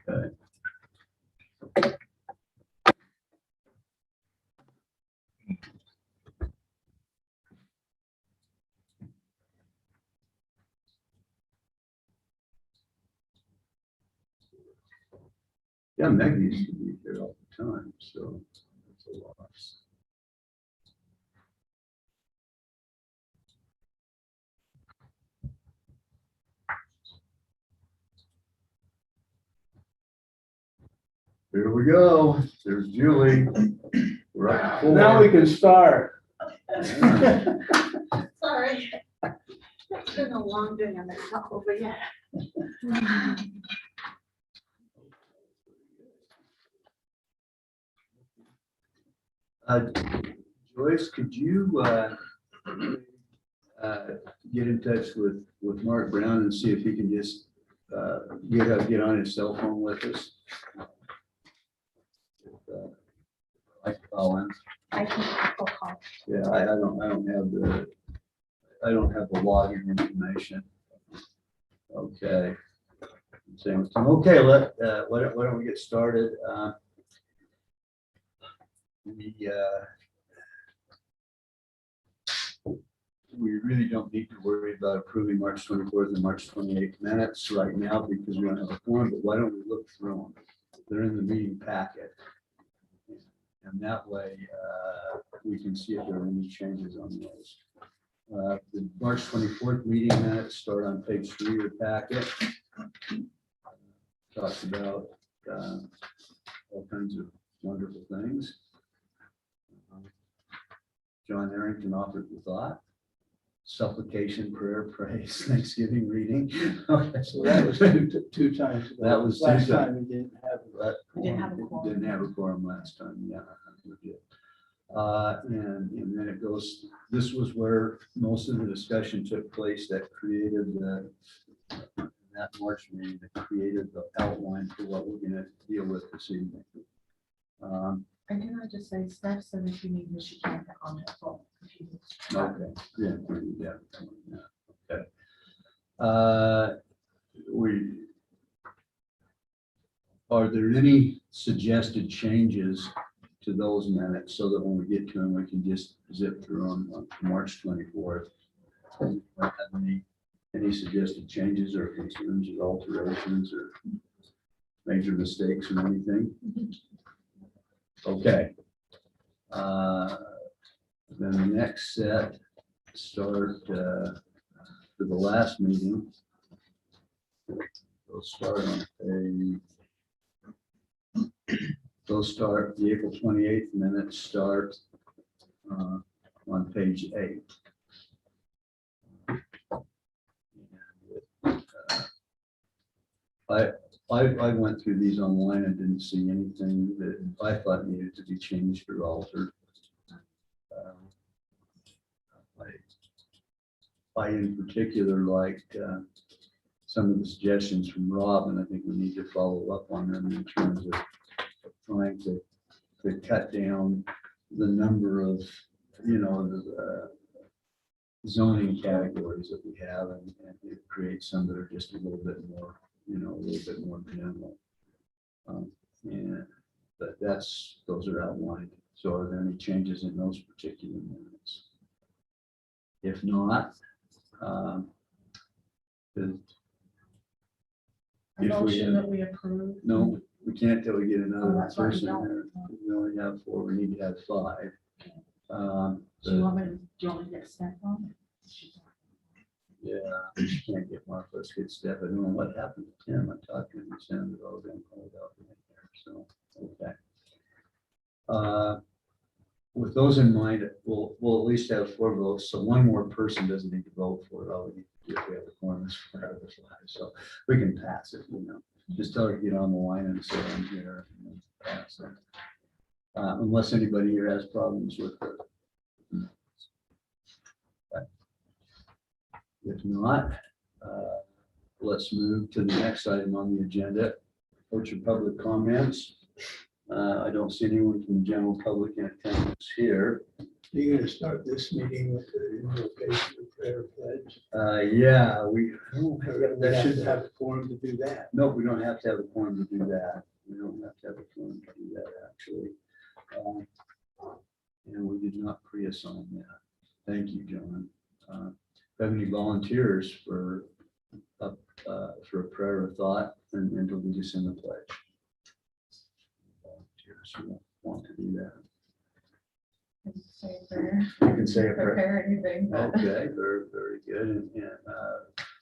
Okay. Yeah, Meg used to be here all the time, so that's a loss. Here we go. There's Julie. We're up to 4. Now we can start. Yeah. Sorry. It's been a long day and it's not over yet. Joyce, could you get in touch with Mark Brown and see if he can just get on his cell phone with us? I can call him. I can call. Yeah, I don't have the login information. Okay. Same. Okay, why don't we get started? We really don't need to worry about approving March 24th and March 28th minutes right now because we don't have a quorum, but why don't we look through them? They're in the meeting packet. And that way we can see if there are any changes on those. The March 24th meeting minutes start on page 3 of the packet. Talks about all kinds of wonderful things. John Arrington offered the thought. Supplication, prayer, praise, Thanksgiving reading. Okay. So that was two times ago. That was last 2 time we didn't have that. We didn't have a quorum. Didn't have a quorum last time, yeah. We did. And then it goes, this was where most of the discussion took place that created that March meeting that created the outline for what we're going to deal with this evening. And can I just say, Steph said if you need me, she can get on her phone. Okay. Yeah. Okay. Are there any suggested changes to those minutes so that when we get to them, we can just zip through them on March 24th? Any suggested changes or concerns or alterations or major mistakes or anything? Okay. Then the next set start for the last meeting. They'll start on the April 28th minutes start on page 8. I went through these online and didn't see anything that I thought needed to be changed or altered. I in particular liked some of the suggestions from Rob, and I think we need to follow up on them in terms of trying to cut down the number of, the zoning categories that we have and create some that are just a little bit more, a little bit more general. But those are outlined. So are there any changes in those particular minutes? If not, A motion that we approve. no, we can't till we get another that's right, person we don't. there. We only have 4, we need to have 5. Do you want me to get Steph on? Yeah, you can't get Mark, let's get Steph. I don't know what happened to Tim. I talked to him, he sounded all been called out in there, so, okay. With those in mind, we'll at least have 4 votes, so 1 more person doesn't need to vote for it. All we need to do if we have a quorum is 4 out of 5, so we can pass it, Just tell her to get on the line and say I'm here and then pass it. Unless anybody here has problems with it. If not, let's move to the next item on the agenda. Future public comments. I don't see anyone from the general public in attendance here. You're going to start this meeting with the invocation of prayer pledge. Yeah, we, We that have should to have a forum to do that. no, we don't have to have a quorum to do that. We don't have to have a quorum to do that, actually. And we did not pre-assign that. Thank you, John. Have any volunteers for a prayer or thought and to lead us in the pledge? Volunteers who want to do that. Say a prayer. You can say a prayer. Prepare anything, but. Okay, very, very good. And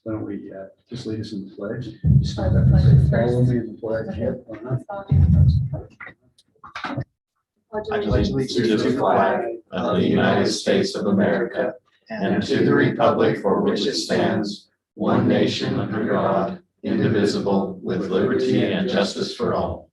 why don't we just lead us in the pledge? Stand up and say, follow me in the pledge. Yep, I pledge allegiance to the flag of the United States of America and to the republic for which it stands, one nation under God, indivisible, with liberty and justice for all.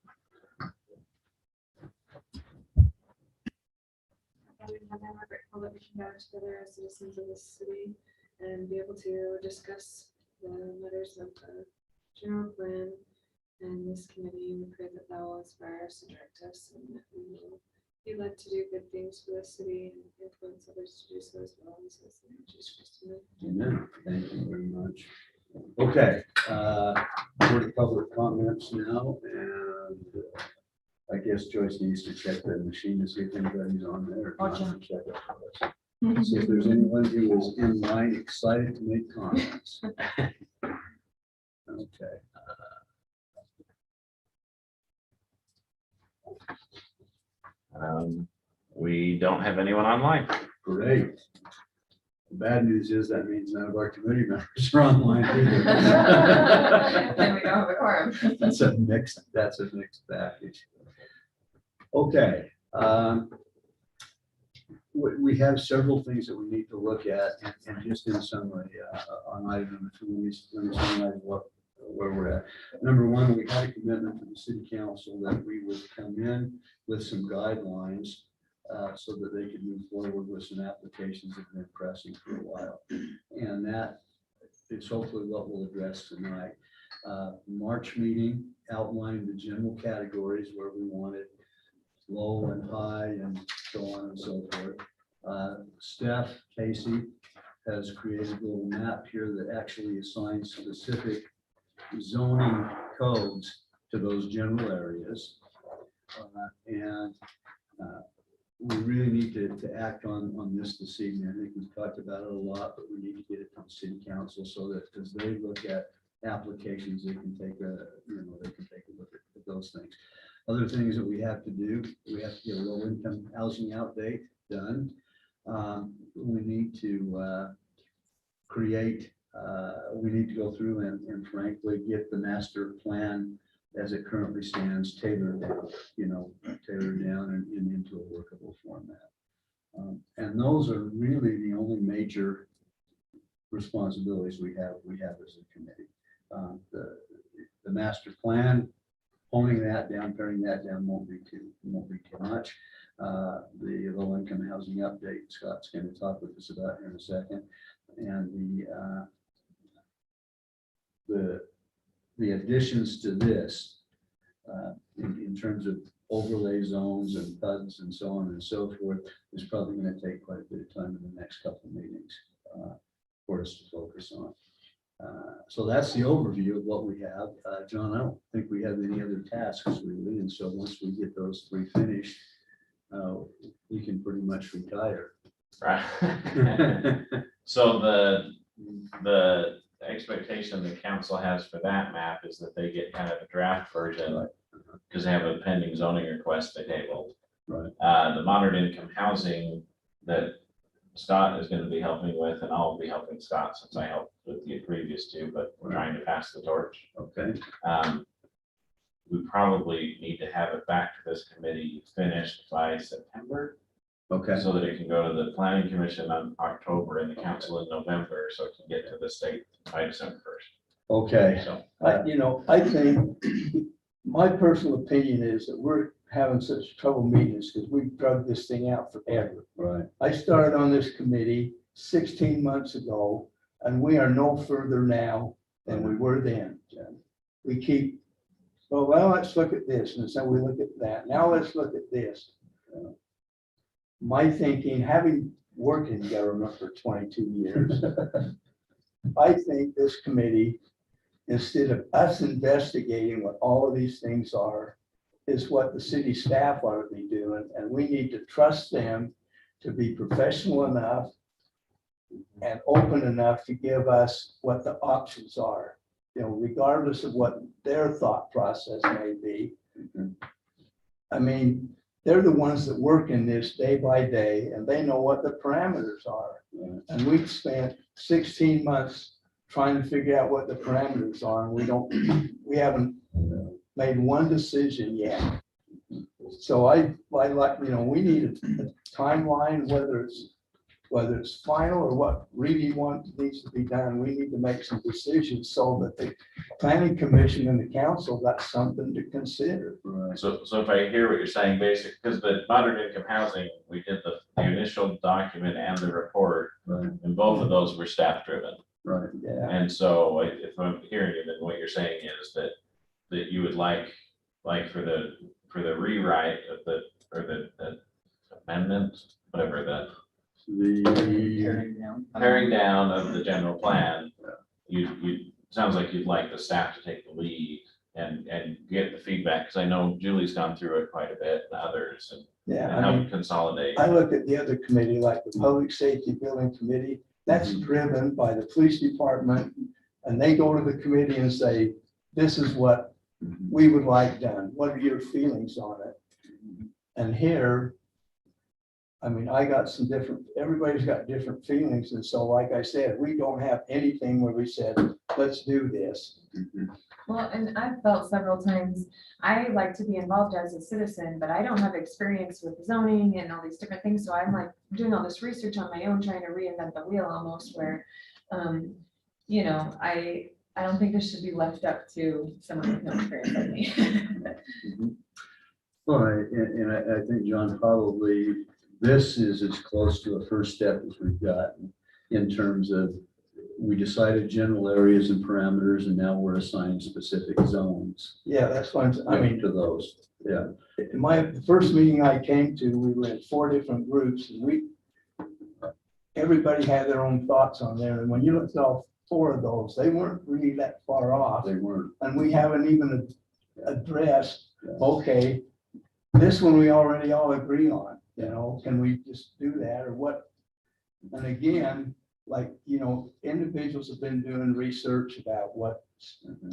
I'm grateful that we can gather together as citizens of this city and be able to discuss the matters of the general plan and this committee. We pray that thou will inspire us and direct us, and that we will be led to do good things for the city and influence others to do so as well. And so it's in Jesus Christ's name. Amen. Thank you very much. Okay, we're to public comments now, and I guess Joyce needs to check the machine to see if anybody's on there. Or Not John. check it for us. See if there's anyone who is in line excited to make comments. Okay. We don't have anyone online. Great. The bad news is that means none of our committee members are online either. Then we don't have a quorum. That's a mixed package. Okay. We have several things that we need to look at, and just in summary, on item number 2, let me summarize where we're at. Number 1, we had a commitment to the city council that we would come in with some guidelines so that they could move forward with some applications that have been pressing for a while. And that is hopefully what we'll address tonight. March meeting outlined the general categories where we wanted low and high and so on and so forth. Steph Casey has created a little map here that actually assigns specific zoning codes to those general areas. We really need to act on this evening. I think we've talked about it a lot, but we need to get it to the city council so that as they look at applications, they can take a look at those things. Other things that we have to do, we have to get a low income housing update done. We need to create, we need to go through and frankly get the master plan as it currently stands tailored down, and into a workable format. And those are really the only major responsibilities we have as a committee. The master plan, honing that down, paring that down won't be too much. The low income housing update, Scott's going to talk with us about here in a second, and the additions to this in terms of overlay zones and PUDs and so on and so forth is probably going to take quite a bit of time in the next couple of meetings for us to focus on. So that's the overview of what we have. John, I don't think we have any other tasks really, and so once we get those 3 finished, we can pretty much retire. Right. So the expectation the council has for that map is that they get kind of a draft version because they have a pending zoning request they tabled. Right. The moderate income housing that Scott is going to be helping with, and I'll be helping Scott since I helped with the previous 2, but we're trying to pass the torch. Okay. We probably need to have it back to this committee finished by September. Okay. So that it can go to the planning commission on October and the council in November, so it can get to the state by December 1st. Okay. So I think my personal opinion is that we're having such trouble meeting this because we've drugged this thing out forever. Right. I started on this committee 16 months ago, and we are no further now than we were then. We keep, well, let's look at this, and so we look at that. Now let's look at this. My thinking, having worked in government for 22 years. I think this committee, instead of us investigating what all of these things are, is what the city staff ought to be doing, and we need to trust them to be professional enough and open enough to give us what the options are, you know, regardless of what their thought process may be. I mean, they're the ones that work in this day by day, and they know what the parameters are. And we've spent 16 months trying to figure out what the parameters are, and we haven't made one decision yet. So I like, you know, we need a timeline, whether it's final or what really needs to be done. We need to make some decisions so that the planning commission and the council got something to consider. Right. So if I hear what you're saying, basically, because the moderate income housing, we did the initial document and the report, Right. and both of those were staff driven. Right. Yeah. And so if I'm hearing you, then what you're saying is that you would like for the rewrite of the amendment, whatever the paring down of the general plan, sounds like you'd like the staff to take the lead and get the feedback, because I know Julie's gone through it quite a bit and others, and Yeah, I help mean, consolidate. I look at the other committee, like the Public Safety Building Committee, that's driven by the police department. And they go to the committee and say, this is what we would like done. What are your feelings on it? And here, I mean, everybody's got different feelings. And so, like I said, we don't have anything where we said, let's do this. Well, and I've felt several times, I like to be involved as a citizen, but I don't have experience with zoning and all these different things. So I'm like doing all this research on my own, trying to reinvent the wheel almost, where, you know, I don't think this should be left up to someone with no experience like me. All right, and I think, John, probably this is as close to a first step as we've gotten in terms of, we decided general areas and parameters, and now we're assigning specific zones. Yeah, that's fine. I mean, To those, yeah. in the first meeting I came to, we were in 4 different groups, and everybody had their own thoughts on there. And when you looked at all 4 of those, they weren't really that far off. They weren't. And we haven't even addressed, okay, this one we already all agree on, you know, can we just do that or what? And again, like, you know, individuals have been doing research about what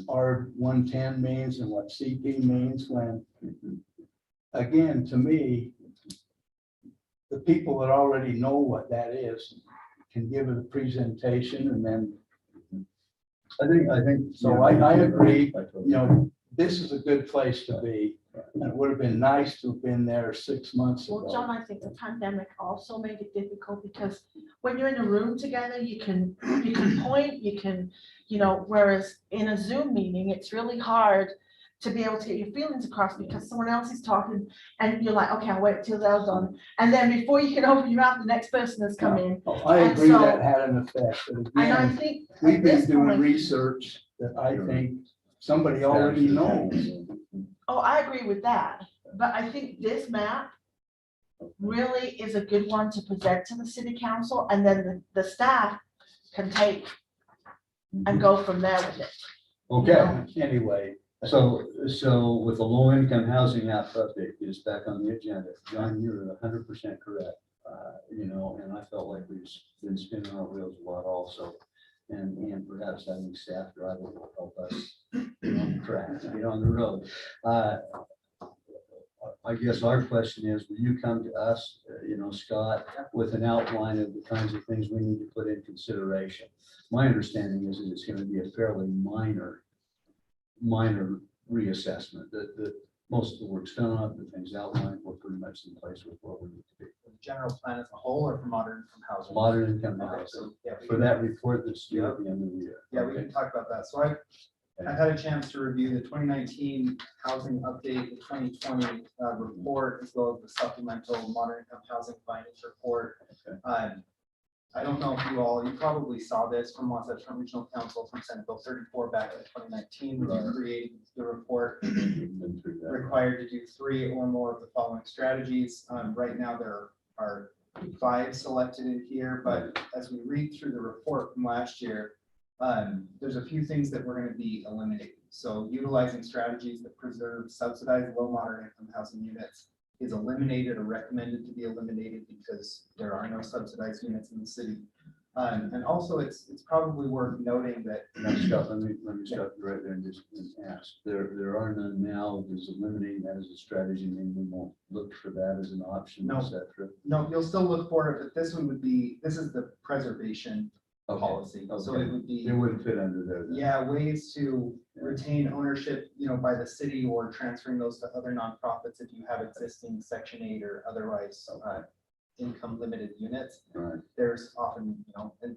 R110 means and what CP means, when, again, to me, the people that already know what that is can give it a presentation, and then, I think. so I agree, you know, this is a good place to be. And it would have been nice to have been there 6 months Well, John, ago. I think the pandemic also made it difficult because when you're in a room together, you can point, you know, whereas in a Zoom meeting, it's really hard to be able to get your feelings across because someone else is talking and you're like, okay, I'll wait till they're done. And then before you can open your mouth, the next person has come in. I And agree so- that had an effect, but And I again, think we've at been this doing point, research that I think somebody already knows. oh, I agree with that. But I think this map really is a good one to present to the city council, and then the staff can take and go from there with it. Okay, Anyway, so with the low income housing app update is back on the agenda. John, you're 100% correct. You know, and I felt like we've been spinning our wheels a lot also. And perhaps having staff drive it will help us get on the track, get on the road. I guess our question is, will you come to us, you know, Scott, with an outline of the kinds of things we need to put in consideration? My understanding is that it's going to be a fairly minor reassessment, that most of the work's done on, the things outlined, we're pretty much in place with what we need to be. The general plan as a whole, or for modern income housing? Modern income Okay, housing, so, yeah, we for can- that report that's due at the end of the year. Yeah, we can talk about that. So I've had a chance to review the 2019 housing update, the 2020 report, as well as the supplemental modern income housing findings report. Okay. I don't know if you probably saw this from Wasatch Front Regional Council from Senate Bill 34 back in 2019, when you created the report. We've been through that. Required to do 3 or more of the following strategies. Right now, there are 5 selected in here, but as we read through the report from last year, there's a few things that we're going to be eliminating. So utilizing strategies that preserve subsidized low moderate income housing units is eliminated or recommended to be eliminated because there are no subsidized units in the city. And also it's probably worth noting that Now, Scott, let me stop you right there and just ask. There are none now. Does eliminating that as a strategy mean we won't look for that as an option, No. et cetera? no, you'll still look for it, but this one would be, this is the preservation Okay. policy. So Okay. it would be. It wouldn't fit under there. then. Yeah, ways to retain ownership, by the city or transferring those to other nonprofits if you have existing Section 8 or otherwise income limited units. Right. There's often,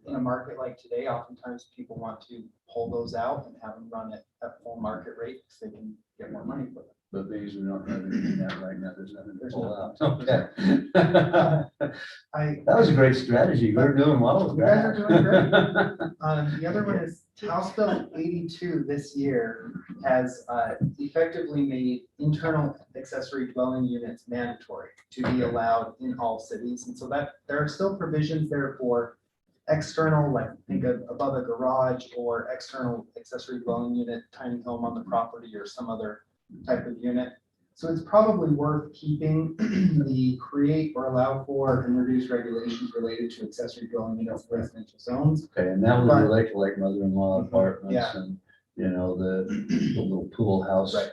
in a market like today, oftentimes people want to pull those out and have them run at full market rate because they can get more money for them. But because we don't have any of that right now, there's nothing to There's pull out. nothing. Okay. I, That was a great strategy. We're doing well with You guys that. are doing great. The other one is House Bill 82 this year has effectively made internal accessory dwelling units mandatory to be allowed in all cities. And so that there are still provisions there for external, like think of above a garage or external accessory dwelling unit, tiny home on the property or some other type of unit. So it's probably worth keeping the create or allow for and reduce regulations related to accessory dwelling units in residential zones. Okay, and that would But- relate to like mother-in-law Mhm, apartments yeah. and, the little pool house Right.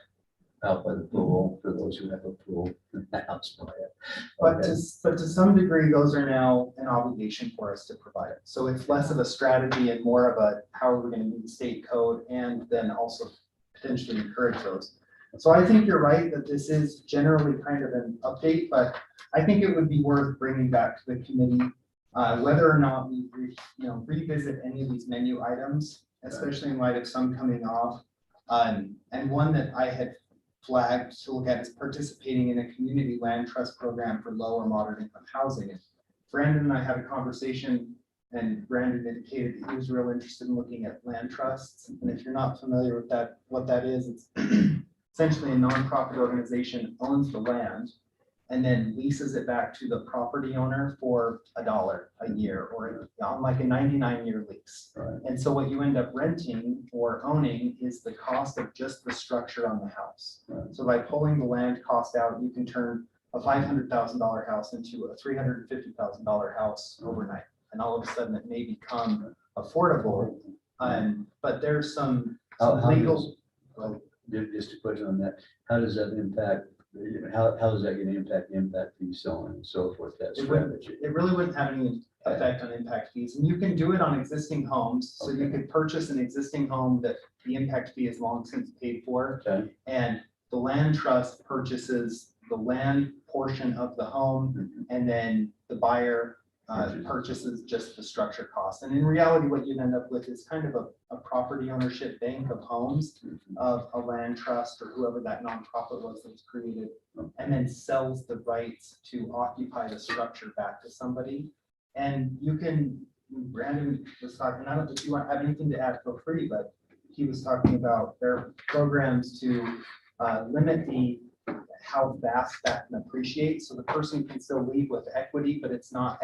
out by the pool, for those who have a pool in the house by it. But Okay. to some degree, those are now an obligation for us to provide it. So it's less of a strategy and more of a, how are we going to meet state code and then also potentially encourage those. So I think you're right that this is generally kind of an update, but I think it would be worth bringing back to the committee whether or not we revisit any of these menu items, especially in light of some coming off. And one that I had flagged to look at is participating in a community land trust program for low or moderate income housing. And Brandon and I had a conversation and Brandon indicated that he was real interested in looking at land trusts. And if you're not familiar with that, what that is, it's essentially a nonprofit organization owns the land and then leases it back to the property owner for $1 a year or on like a 99-year lease. Right. And so what you end up renting or owning is the cost of just the structure on the house. Right. So by pulling the land cost out, you can turn a $500,000 house into a $350,000 house overnight. And all of a sudden it may become affordable. But there's some How legal. Just a question on that. How does that impact, how is that going to impact fees, so on and so forth, that It wouldn't- strategy? It really wouldn't have any effect on impact fees, and you can do it on existing homes. So you Okay. could purchase an existing home that the impact fee is long since paid for, Okay. and the land trust purchases the land portion of the home, Mhm. and then the buyer purchases just the structure cost. And in reality, what you'd end up with is kind of a property ownership bank of homes of a land trust or whoever that nonprofit was that was created, and then sells the rights to occupy the structure back to somebody. And you can, Brandon was talking, I don't know if you want have anything to add, feel free, but he was talking about their programs to limit how fast that can appreciate. So the person can still leave with equity, but it's not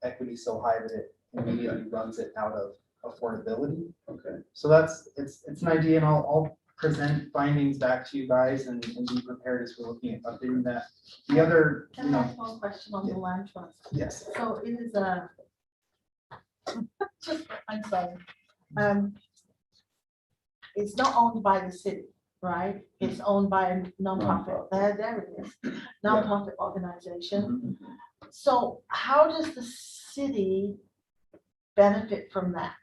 equity so high that it immediately runs it out of affordability. Okay. So it's an idea, and I'll present findings back to you guys and be prepared as we're looking at updating that. The other, Can I ask one question on the land trust? yes, So it is I'm sorry. It's not owned by the city, right? It's owned by a nonprofit. There it is. Nonprofit organization. So how does the city benefit from that?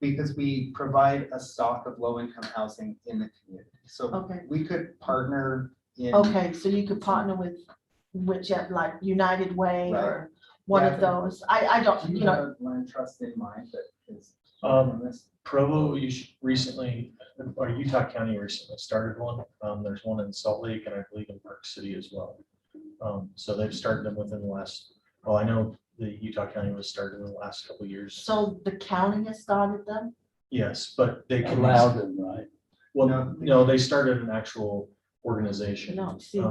because we provide a stock of low-income housing in the community. So Okay, we could partner in. okay, so you could partner with whichever, like United Way or one Yeah, of those. I don't, Do you you know, have a land trust in mind that is? Provo, recently, or Utah County recently started one. There's one in Salt Lake and I believe in Park City as well. So they've started them within the last, well, I know the Utah County was started in the last couple of years. so the county has started them? Yes, but they can. Allow them, right? Well, no, they started an actual organization. No, see,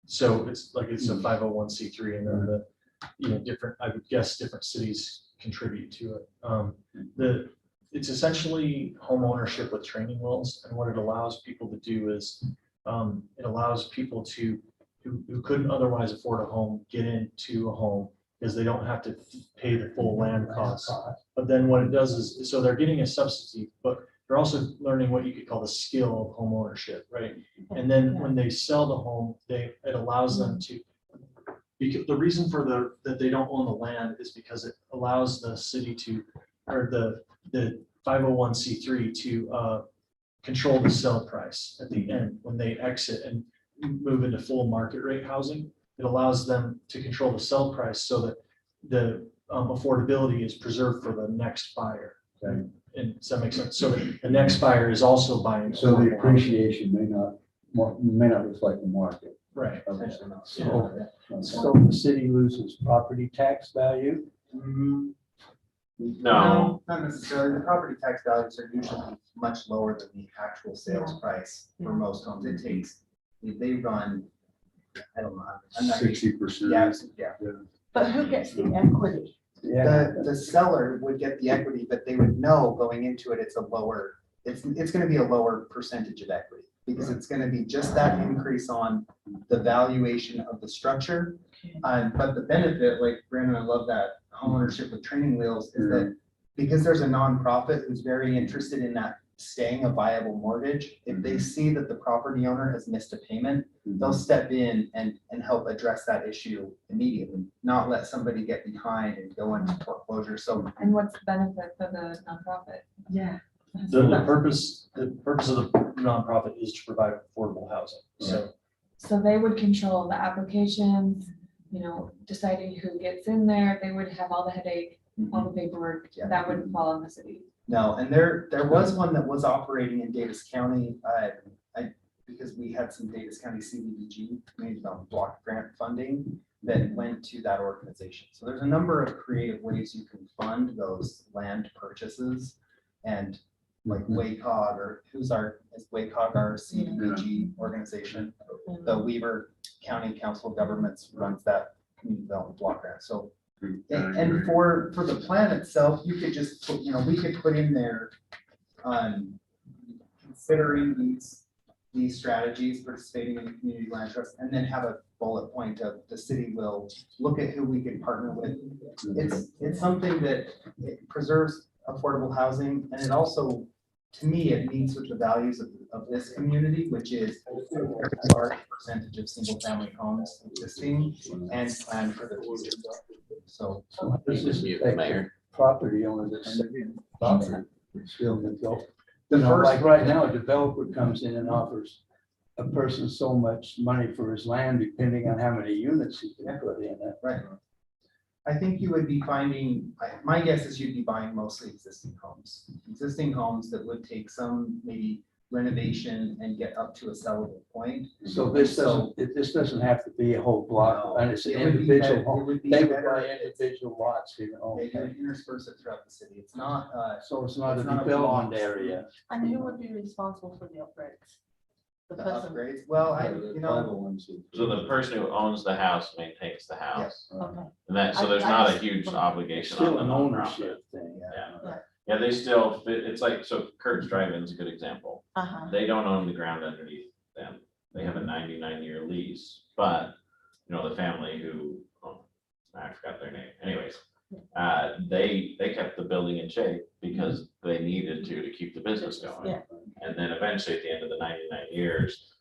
So it's like, it's a 501c3 and then different, I would guess different cities contribute to it. It's essentially home ownership with training wheels, and what it allows people to do is, it allows people who couldn't otherwise afford a home, get into a home, because they don't have to pay the full land costs. But then what it does is, so they're getting a subsidy, but they're also learning what you could call the skill of home ownership, right? And then when they sell the home, it allows them to, because the reason for that they don't own the land is because it allows the city to, or the 501c3 to control the sell price at the end when they exit and move into full market rate housing. It allows them to control the sell price so that the affordability is preserved for the next buyer. Okay. And does that make sense? So that the next buyer is also buying. So the affordable housing. appreciation may not reflect the market. Right. Okay. Yeah. So the city loses property tax value? No, Not necessarily. The property tax values are usually much lower than the actual sales price for most homes. It takes, they run, I don't know. I'm not. 60%. Yeah. But who gets the equity? Yeah. The seller would get the equity, but they would know going into it, it's a lower, it's gonna be a lower percentage of equity. Because it's gonna be just that increase on the valuation of the structure. But the benefit, like Brandon, I love that homeownership with training wheels, is that because there's a nonprofit who's very interested in that staying a viable mortgage, if they see that the property owner has missed a payment, they'll step in and help address that issue immediately, not let somebody get behind and go into foreclosure. So And what's the benefit for the nonprofit? Yeah. The purpose of the nonprofit is to provide affordable housing. So they would control the applications, deciding who gets in there. They would have all the headache, all the paperwork. Yeah. That wouldn't fall on the city. no, and there was one that was operating in Davis County, because we had some Davis County CDBG, community development block grant funding that went to that organization. So there's a number of creative ways you can fund those land purchases. And like WACOG, or is WACOG our CDBG organization? The Weaver County Council of Governments runs that community development block grant. So, and for the plan itself, you could just put, we could put in there, considering these strategies, participating in the community land trust, and then have a bullet point of the city will look at who we can partner with. It's something that it preserves affordable housing, and it also, to me, it meets with the values of this community, which is a large percentage of single family homes existing and planned for the future. So This is Mute, like Mayor. property owner that's property. Still develop. the first, Like right now, a developer comes in and offers a person so much money for his land, depending on how many units he can put in it. right. I think you would be finding, my guess is you'd be buying mostly existing homes that would take some maybe renovation and get up to a sellable point. So this doesn't have to be a whole block, and it's an It would be individual better- it home. would be They would better buy if it's- individual lots, They okay. would intersperse it throughout the city. It's not, So it's not a It's not a development block. area. And who would be responsible for the upgrades? The the person, upgrades. Well, So the person who owns the house maintains the house. okay. And that, so I- there's I not a just- huge obligation Still on an the nonprofit. ownership thing. Yeah. Yeah, they still, it's like, so Kurt's Drive-In is a good example. Uh-huh. They don't own the ground underneath them. They have a 99-year lease, but, the family who, I forgot their name, anyways. They kept the building in shape because they needed to keep the business going. Yeah. And then eventually at the end of the 99 years,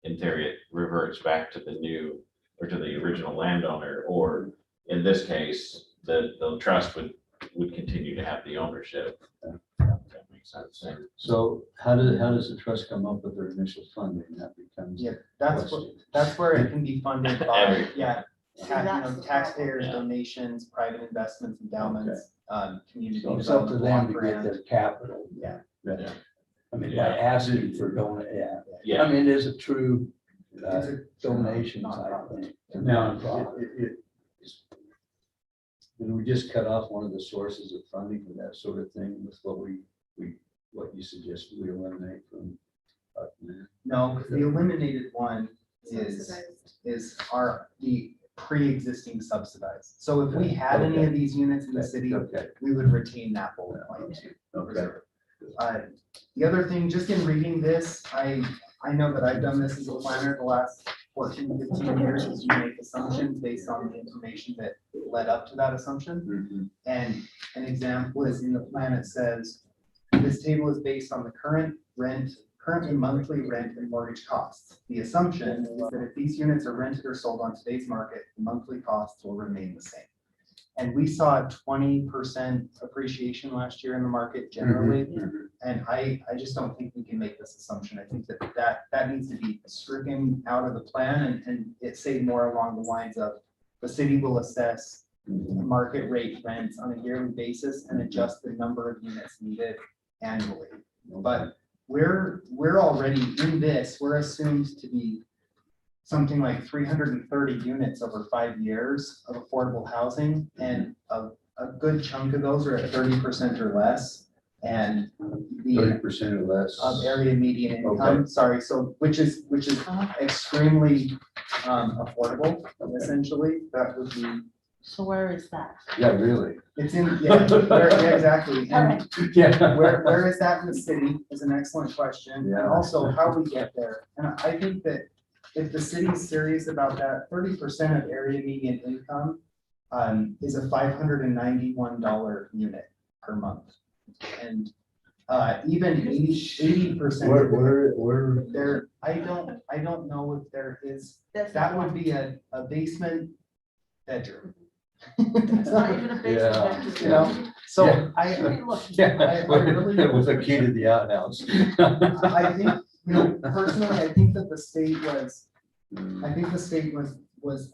in theory, it reverts back to the new, or to the original landowner, or in this case, the trust would continue to have the ownership. If that makes sense. And So how does the trust come up with their initial funding? That becomes. yeah, that's where it can be funded by, Every- yeah. that's the Taxpayers, problem. donations, private investments, endowments, community So it's up to development them block to get grant. their capital. Yeah. Yeah. I mean, by Yeah. asking for yeah. Yeah. I mean, it is a true It's a donation nonprofit. type thing. Now, Nonprofit. did we just cut off one of the sources of funding for that sort of thing with what you suggest we eliminate from? No, because the eliminated one Subsidized. is pre-existing subsidized. So if we had any of these units in the city, Okay, we would retain that bullet point. okay. The other thing, just in reading this, I know that I've done this as a planner the last 14, 15 years, is you make assumptions based on the information that led up to that assumption. Mhm. And an example is in the plan, it says, this table is based on the current monthly rent and mortgage costs. The assumption is that if these units are rented or sold on today's market, the monthly costs will remain the same. And we saw a 20% appreciation last year in the market generally. Mhm. And I just don't think we can make this assumption. I think that needs to be stricken out of the plan and it say more along the lines of the city will assess market rate rents on a yearly basis and adjust the number of units needed annually. But we're already in this, we're assumed to be something like 330 units over 5 years of affordable housing, and a good chunk of those are at 30% or less. And the 30% or less. of area median income, Okay. sorry, so which is extremely affordable, essentially, that would be, So where is that? Yeah, really. it's in, yeah, yeah, exactly. And Yeah. where is that in the city is an excellent question. Yeah. And also how we get there. And I think that if the city's serious about that, 30% of area median income is a $591 unit per month. And even 80% of it, Where? there, I don't know if there is, That's that not would be a basement bedroom. It's not even a Yeah. basement. You know, so Yeah. I Yeah, really- with a key to the outhouse. I think, you know, personally, I think that the state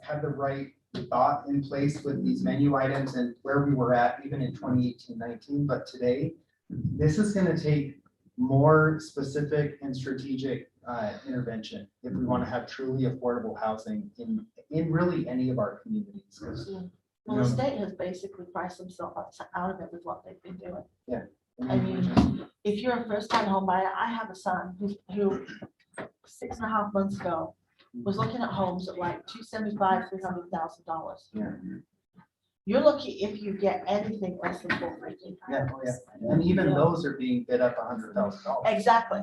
had the right thought in place with these menu items and where we were at even in 2018-19, but today, this is gonna take more specific and strategic intervention if we wanna have truly affordable housing in really any of our communities. 'Cause, Well, the state has basically priced themselves out of it with what they've been doing. I mean, if you're a first-time home buyer, I have a son who 6.5 months ago was looking at homes at like $275,000, $300,000. Yeah. You're lucky if you get anything less than $450,000. Yeah, oh, yeah. And even those are being bid up $100,000. Exactly.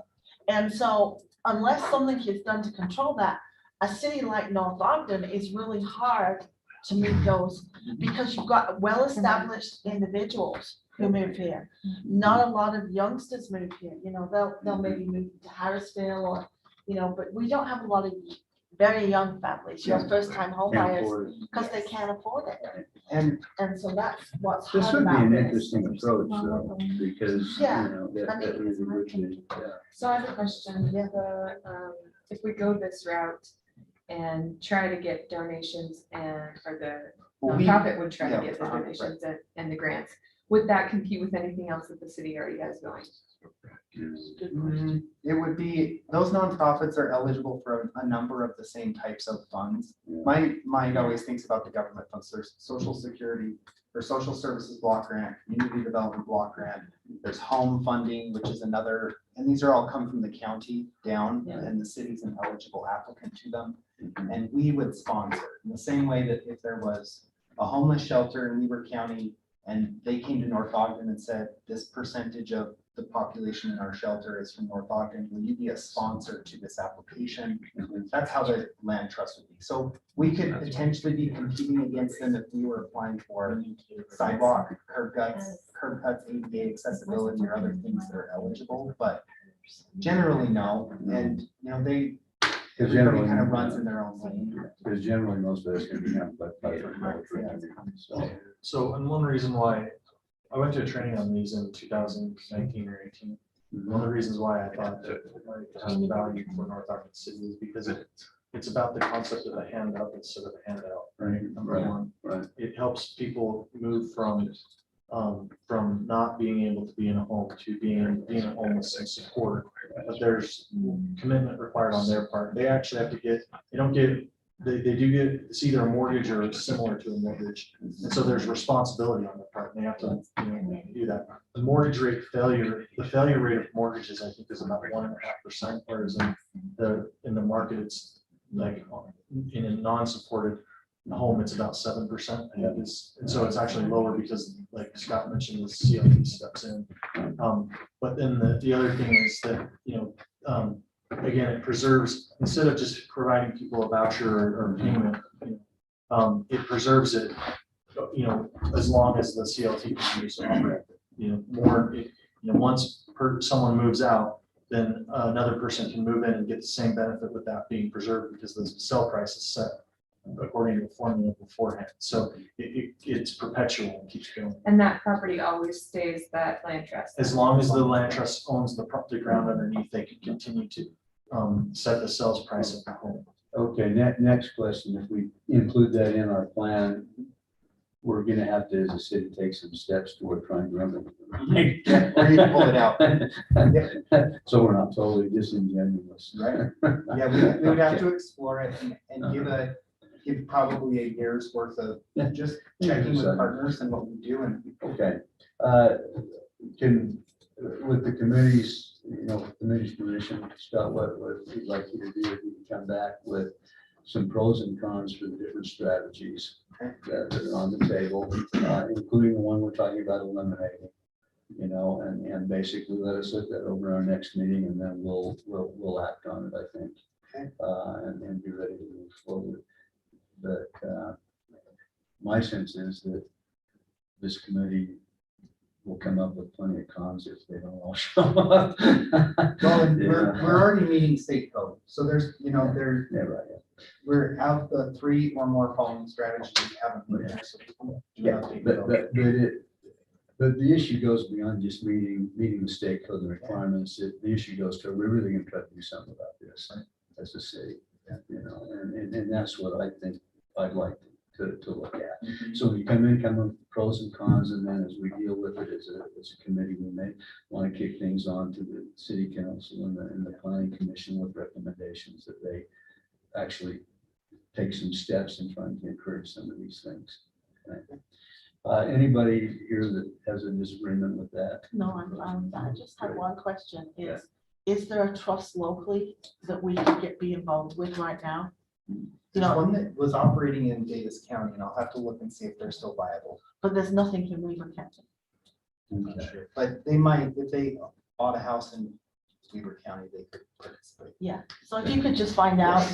And so unless something is done to control that, a city like North Ogden is really hard to meet those because you've got well-established individuals who move here. Not a lot of youngsters move here, you know, they'll maybe move to Harrisville or, you know, but we don't have a lot of very young families, your first-time home buyers, because they can't afford it. And And so that's what's This hard would be about an this. interesting approach though, because, you Yeah, know, I that mean, really would be, yeah. So I have a question. Yeah. If we go this route and try to get donations or the nonprofit would try to get the donations and the grants, would that compete with anything else that the city already has going? It would be, those nonprofits are eligible for a number of the same types of funds. My mind always thinks about the government funds. There's social security or social services block grant, community development block grant. There's home funding, which is another, and these are all come from the county down and the city's an eligible applicant to them. And we would sponsor in the same way that if there was a homeless shelter in Weber County and they came to North Ogden and said, this percentage of the population in our shelter is from North Ogden, will you be a sponsor to this application? That's how the land trust would be. So we could potentially be competing against them if we were applying for sidewalk, curb cuts, ADA accessibility or other things that are eligible, but generally no. And you know, everybody kind of runs in their own lane. Because generally most of us can be out, but. So, and one reason why I went to a training on these in 2019 or 18. One of the reasons why I thought that it has value for North Ogden City is because it's about the concept of a hand up instead of a handout, right? Number one, Right. it helps people move from not being able to be in a home to being homeless and support. But there's commitment required on their part. They actually have to they do get, it's either a mortgage or similar to a mortgage. And so there's responsibility on their part. And they have to do that. The mortgage rate the failure rate of mortgages, I think, is about 1.5%, whereas in the market, it's like in a non-supported home, it's about 7%. I think is, and so it's actually lower because, like Scott mentioned, the CLT steps in. But then the other thing is that, again, it preserves, instead of just providing people a voucher or payment, it preserves it, as long as the CLT continues to operate. Once someone moves out, then another person can move in and get the same benefit with that being preserved because the sell price is set according to the formula beforehand. So it's perpetual and keeps going. And that property always stays that land trust. As long as the land trust owns the ground underneath, they can continue to set the sales price of the home. Okay, next question, if we include that in our plan, we're gonna have to, as a city, take some steps toward trying to remember. Or you can pull it out. So we're not totally disingenuous. Right. Yeah, we would have to explore it and give probably a year's worth of just checking with partners and what we do and. Okay, with the committee's permission, Scott, what we'd like you to do, if you can come back with some pros and cons for the different strategies that are on the table, including the one we're talking about eliminating, and basically let us look that over our next meeting, and then we'll act on it, I think. Okay. And be ready to move forward. But my sense is that this committee will come up with plenty of cons if they don't all show up. Well, and we're already meeting state code, so there's, Yeah, right. we're out the 3 or more following strategies we haven't put in there, so people do Yeah, not take but the issue goes beyond just meeting the state code and requirements. The issue goes to, we're really gonna try to do something about this as a city, and that's what I think I'd like to look at. So we come up with pros and cons, and then as we deal with it as a committee, we may want to kick things on to the city council and the planning commission with recommendations that they actually take some steps in trying to encourage some of these things. Right? Anybody here that has a disagreement with that? No, I'm fine with that. I just have one question is there a trust locally that we could be involved with right now? There's one that was operating in Davis County, and I'll have to look and see if they're still viable. But there's nothing in Weaver County. I'm not sure. But they might, if they bought a house in Weaver County, they could participate. Yeah, so if you could just find out,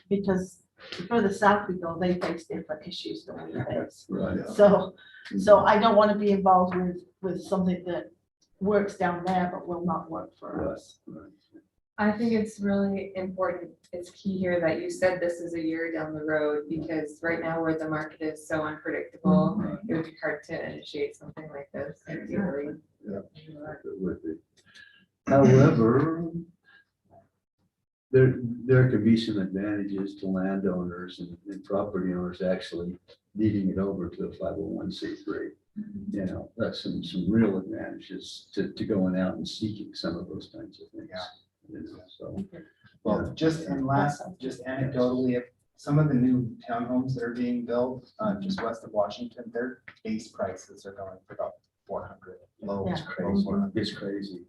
because the further south we go, they face different issues than we face. Right. So I don't want to be involved with something that works down there but will not work for us. Right. I think it's really important, it's key here that you said this is a year down the road, because right now where the market is so unpredictable, it would be hard to initiate something like this. Ideally. Yeah, it would be. However, there could be some advantages to landowners and property owners actually deeding it over to a 501c3. That's some real advantages to going out and seeking some of those kinds of things. Yeah. So, Well, just anecdotally, if some of the new townhomes that are being built just west of Washington, their base prices are going for about 400. Low. Yeah. it's crazy. It's crazy.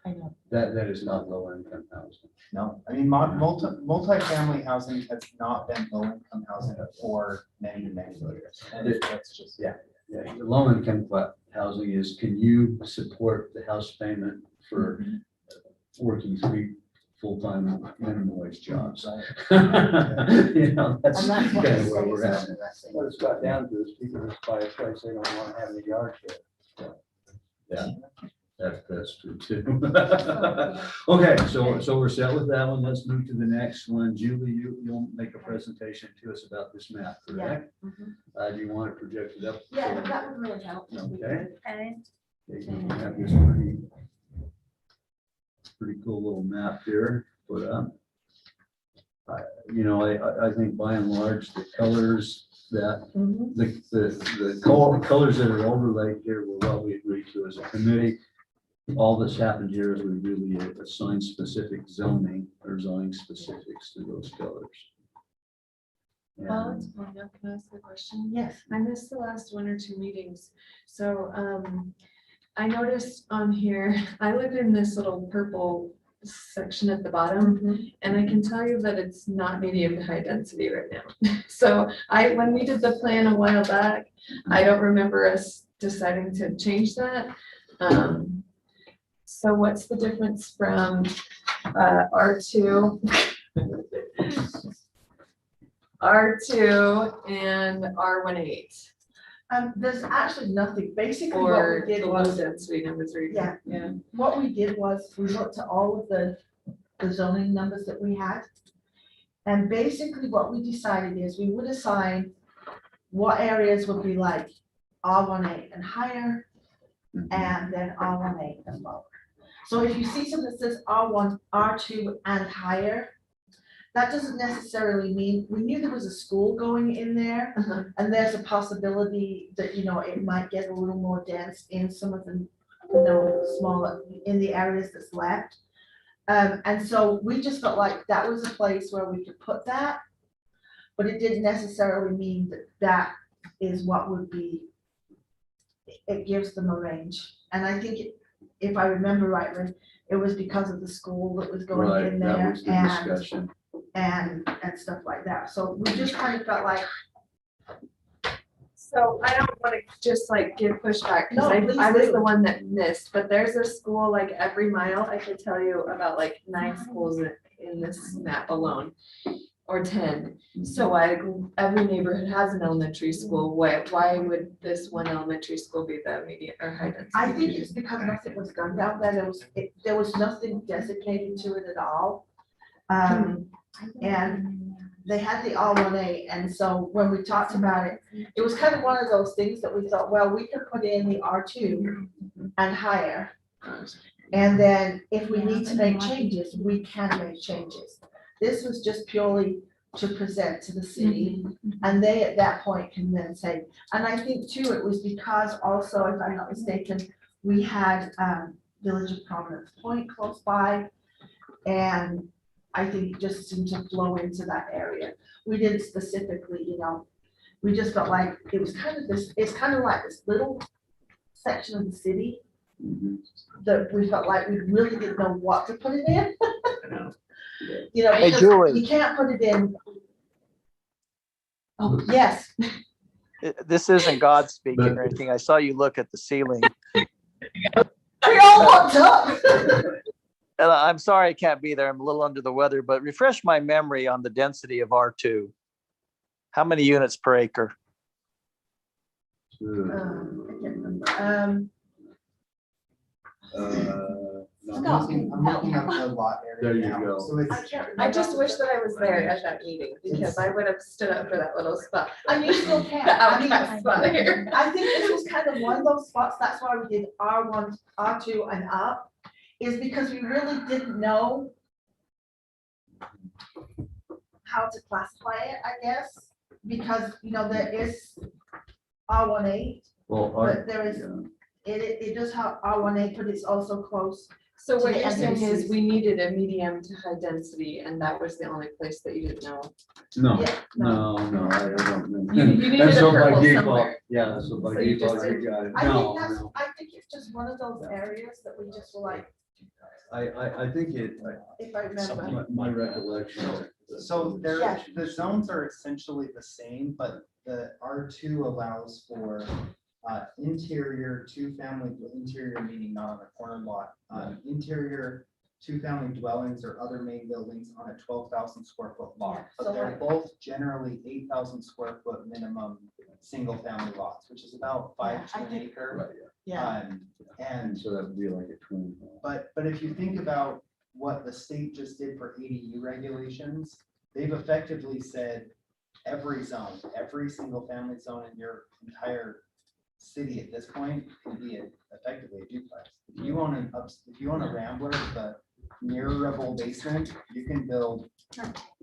I know. That is not low income housing. No, I mean, multifamily housing has not been low income housing for many, many years. And it's just, Yeah, the low income housing is, can you support the house payment for working 3 full-time minimum wage jobs? That's And that's what kind the of where we're at. state's interested in. What it's got down to is people just buy a place, they don't want to have any yard care. Yeah, that's true too. Okay, so we're set with that one. Let's move to the next one. Julie, you'll make a presentation to us about this map, correct? Do you want it projected up? Yeah, that would really help. Okay. Okay. Okay, you have this pretty cool little map here put up. I think by and large, the colors that, the colors that are overlaid here were what we agreed to as a committee. All that's happened here is we really assigned specific zoning or zoning specifics to those colors. Well, And- it's fine. Now, can I ask a question? Yes. I missed the last 1 or 2 meetings. So I noticed on here, I live in this little purple section at the bottom. And I can tell you that it's not medium to high density right now. So when we did the plan a while back, I don't remember us deciding to change that. So what's the difference from R2? R2 and R18, There's actually nothing, basically what or we the did low was, density number 3. Yeah. what we did was, we looked at all of the zoning numbers that we had. And basically what we decided is we would assign what areas would be like R18 and higher, and then R18 and lower. So if you see something that says R1, R2 and higher, that doesn't necessarily mean, we knew there was a school going in there, and there's a possibility that, you know, it might get a little more dense in some of the, you know, smaller, in the areas that's left. And so we just felt like that was a place where we could put that, but it didn't necessarily mean that that is what would be, it gives them a range. And I think if I remember rightly, it was because of the school that was going Right, in that there was the discussion. and stuff like that. So we just kind of felt like, So I don't want to just like give pushback, No, because please I was do. the one that missed, but there's a school like every mile. I could tell you about like 9 schools in this map alone, or 10. So every neighborhood has an elementary school. Why would this one elementary school be the medium or high density? I think it's because nothing was done down there. There was nothing designated to it at all. And they had the R1A, and so when we talked about it, it was kind of one of those things that we thought, well, we could put in the R2 and higher. And then if we need to make changes, we can make changes. This was just purely to present to the city, and they at that point can then say, and I think too, it was because also, if I'm not mistaken, we had Village of Providence Point close by, and I think it just seemed to flow into that area. We didn't specifically, you know, we just felt like it was kind of this, it's kind of like this little section of the city that we felt like we really didn't know what to put it in. You know, Hey, because Julie. you can't put it in. Oh, yes. This isn't God speaking But- or anything. I saw you look at the ceiling. We all looked up. And I'm sorry I can't be there. I'm a little under the weather, but refresh my memory on the density of R2. How many units per acre? I can't remember. No, I'm looking up the lot area. There you now. go. So it's, I can't remember. I just wish that I was there at that meeting, because I would have stood up for that little spot. And you still can. The I mean, outcast spot here. I think this was kind of one of those spots, that's why we did R1, R2 and up, is because we really didn't know how to classify it, I guess, because, you know, there is R18, Well, but there is, yeah. it does have R18, but it's also close. So To what the you're saying is NDCs. we needed a medium to high density, and that was the only place that you didn't know. No, Yeah, no. no, I don't know. You needed And a so by purple default, somewhere. yeah, so by So you just default, you did- got it. I No, think that's, no. I think it's just one of those areas that we just were like, I think if I remember. my recollection. so there, Yeah. the zones are essentially the same, but the R2 allows for interior two-family, interior meaning not on a corner lot, interior two-family dwellings or other main buildings on a 12,000 square foot lot. Yeah, But so they're like- both generally 8,000 square foot minimum, single-family lots, which is about 5 to I an think- acre. Right, Yeah, and And so that would be like a twin. But if you think about what the state just did for ADU regulations, they've effectively said every zone, every single family zone in your entire city at this point can be effectively a duplex. If you own a Rambler with a mirrorable basement, you can build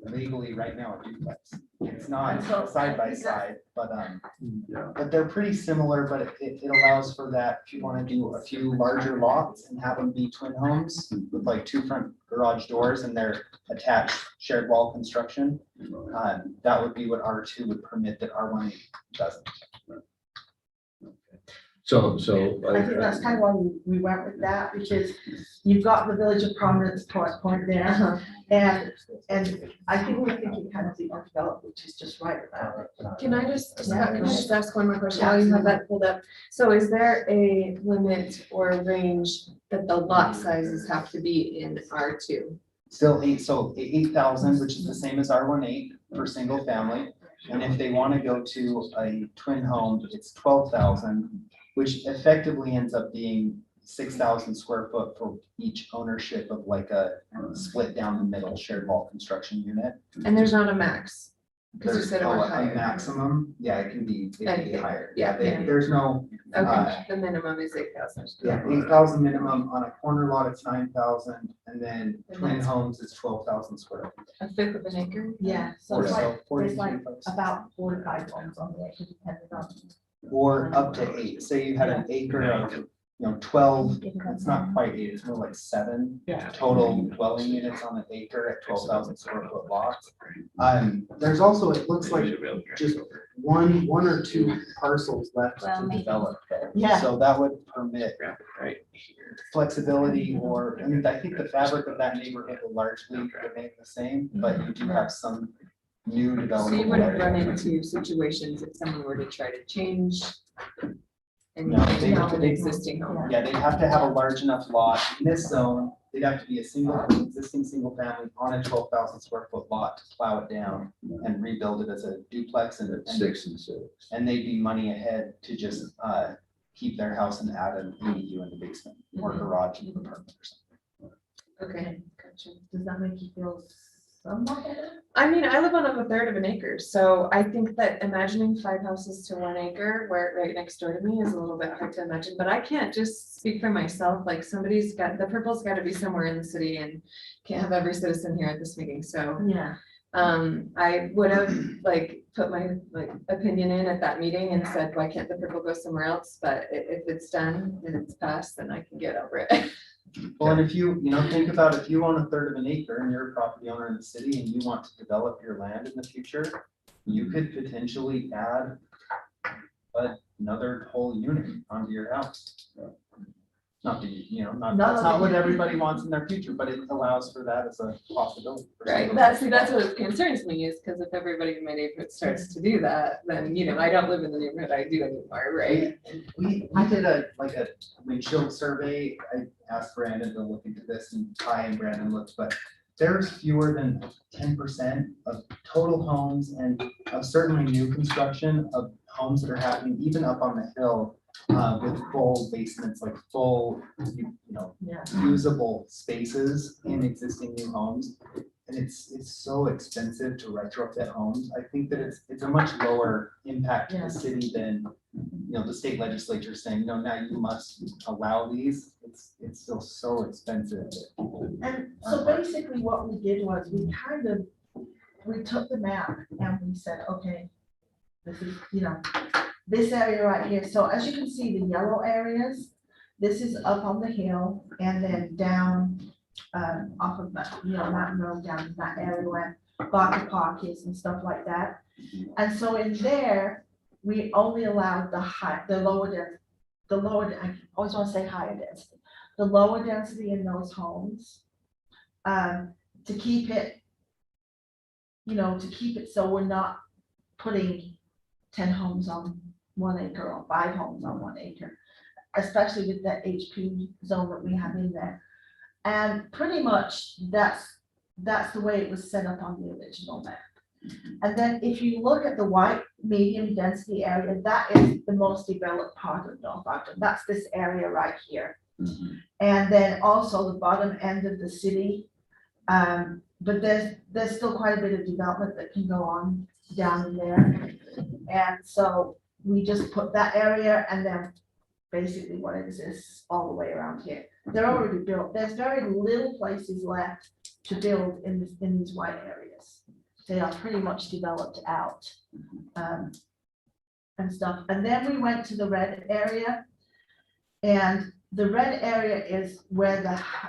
legally right now a duplex. It's not And so- side by side, Yeah. but they're pretty similar, but it allows for that, if you want to do a few larger lots and have them be twin homes with like 2 front garage doors and they're attached shared wall construction, that would be what R2 would permit that R1 doesn't. So, I think that's kind of why we went with that, because you've got the Village of Providence point there. Uh-huh. And I think we're thinking kind of the undeveloped, which is just right about it. Can I just ask one more question while you have that pulled up? So is there a limit or range that the lot sizes have to be in R2? Still 8,000, which is the same as R18 for single family. And if they want to go to a twin home, it's 12,000, which effectively ends up being 6,000 square foot for each ownership of like a split down the middle shared vault construction unit. And there's not a max? Because you There's said a or higher. maximum, yeah, it can be Anything. higher. Yeah, yeah. There's no, Okay, the minimum is 8,000. yeah, 8,000 minimum. On a corner lot, it's 9,000, and then And twin that's- homes is 12,000 square feet. A fifth of an acre? Yeah, so Or it's so, like, 40 there's like folks. about 45 homes on the acre, depending on. Or up to 8. Say you had an acre of, 12, it's not quite 8, it's more like 7 Yeah. total dwelling units on an acre at 12,000 square foot lots. There's also, it looks like just one or two parcels left to develop. Yeah. So that would permit flexibility, or, I mean, I think the fabric of that neighborhood will largely remain the same, but you do have some new So development. you wouldn't run into situations if someone were to try to change No, anything they- to an they- existing home? Yeah, they'd have to have a large enough lot in this zone. They'd have to be existing single family on a 12,000 square foot lot to plow it down and rebuild it as a duplex, and 6 and 6. and they'd be money ahead to just keep their house and add an ADU in the basement or garage in the apartment or something. Okay, gotcha. Does that make you feel somewhat better? I mean, I live on a third of an acre, so I think that imagining 5 houses to 1 acre, where right next door to me, is a little bit hard to imagine, but I can't just speak for myself, like somebody's got, the purple's gotta be somewhere in the city and can't have every citizen here at this meeting, so. Yeah. I would have like put my opinion in at that meeting and said, why can't the purple go somewhere else? But if it's done and it's passed, then I can get over it. Well, and if you think about if you own a third of an acre and you're a property owner in the city and you want to develop your land in the future, you could potentially add another whole unit onto your house. Not that, that's not what everybody wants in their future, but it allows for that as a possibility. for Right, somebody. that's what concerns me is because if everybody in my neighborhood starts to do that, then, I don't live in the neighborhood I do anymore, right? We did a windshield survey. I asked Brandon to look into this, and Ty and Brandon looked, but there's fewer than 10% of total homes and of certainly new construction of homes that are happening even up on the hill with full basements, like full, Yeah. usable spaces in existing new homes. And it's so expensive to retrofit homes. I think that it's a much lower impact to Yeah. the city than, the state legislature saying, no, now you must allow these. It's still so expensive. And so basically what we did was we took the map and we said, okay, this is, this area right here. So as you can see, the yellow areas, this is up on the hill and then down off of that, Mountain Road down in that area where Barker Park is and stuff like that. And so in there, we only allowed the lower, I always want to say higher density, the lower density in those homes. To keep it, so we're not putting 10 homes on 1 acre or 5 homes on 1 acre, especially with that HP zone that we have in there. And pretty much that's the way it was set up on the original map. And then if you look at the white medium density area, that is the most developed part of North Ogden. That's this area right here. And then also the bottom end of the city. But there's still quite a bit of development that can go on down in there. And so we just put that area and then basically what exists all the way around here. They're already built. There's very little places left to build in these white areas. They are pretty much developed out and stuff. And then we went to the red area, and the red area is where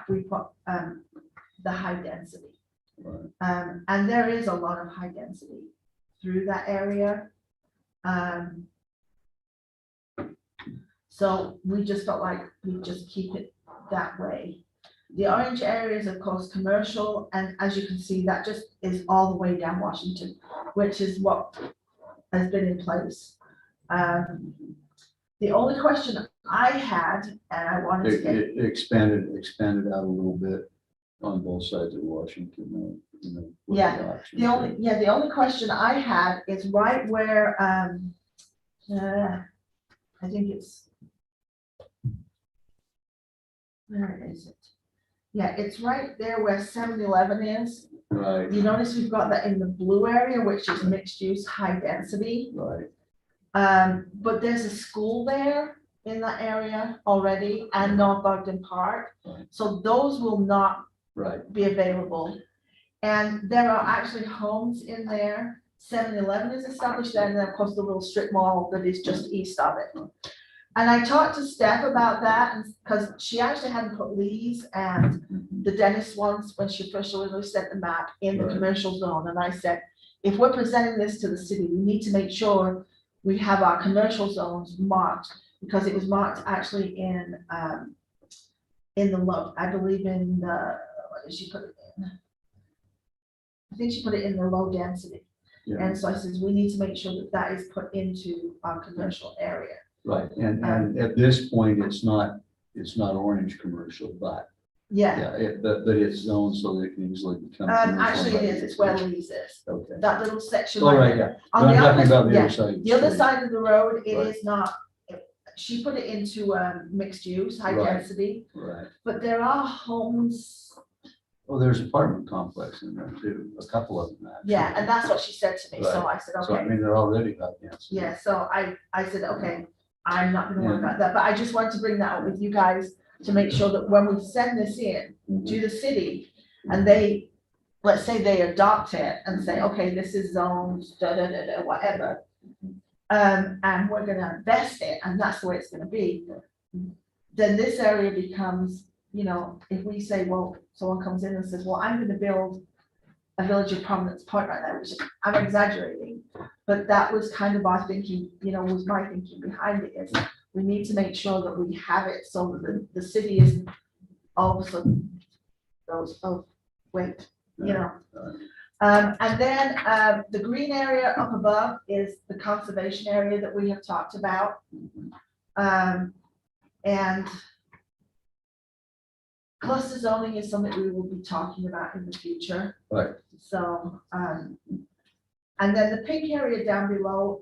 we put the high density. And there is a lot of high density through that area. So we just felt like we just keep it that way. The orange area is of course commercial, and as you can see, that just is all the way down Washington, which is what has been in place. The only question I had, and I wanted to get, It expanded out a little bit on both sides of Washington, what the Yeah, options the only question I had is right where, I think it's, where is it? Yeah, it's right there where 7-Eleven is. are. Right, You notice we've got that in the blue area, which is mixed use, high density. right, But there's a school there in that area already and North Ogden Park. Right. So those will not right, be available. And there are actually homes in there. 7-Eleven is established there, and then of course the little strip mall that is just east of it. And I talked to Steph about that, because she actually hadn't put Lee's and mhm, the dentist ones when she first originally sent the map in the Right. commercial zone. And I said, if we're presenting this to the city, we need to make sure we have our commercial zones marked, because it was marked actually in the low, I believe in the, what did she put it in? I think she put it in the low density. yeah, And so I says, we need to make sure that that is put into our commercial area. right. And at this point, it's not orange commercial, but, Yeah, yeah, but it's zoned so that it can easily become. commercial actually it by- is, it's where Lee's is, Okay. that little section. All right right, there. yeah. On But the I'm talking other, about the yeah, other side. of the other street. side of the road, it Right. is not, she put it into mixed use, high Right. density, Right. but there are homes. Well, there's apartment complex in there too, a couple of them actually. Yeah, and that's what she said to me, so I said, So I okay, mean, they're already high density. yeah, so I said, okay, I'm not gonna worry Yeah. about that, but I just wanted to bring that up with you guys to make sure that when we send this in Mhm. to the city, and they, let's say they adopt it and say, okay, this is zoned, whatever. And we're gonna invest it, and that's the way it's gonna be. Then this area becomes, if we say, well, someone comes in and says, well, I'm gonna build a village of prominence point right now, which is, I'm exaggerating. But that was kind of our thinking, was my thinking behind it, is we need to make sure that we have it so that the city isn't all of a sudden goes, oh, wait, And then the green area up above is the conservation area that we have talked about. And cluster zoning is something we will be talking about in the future. Right. So, and then the pink area down below,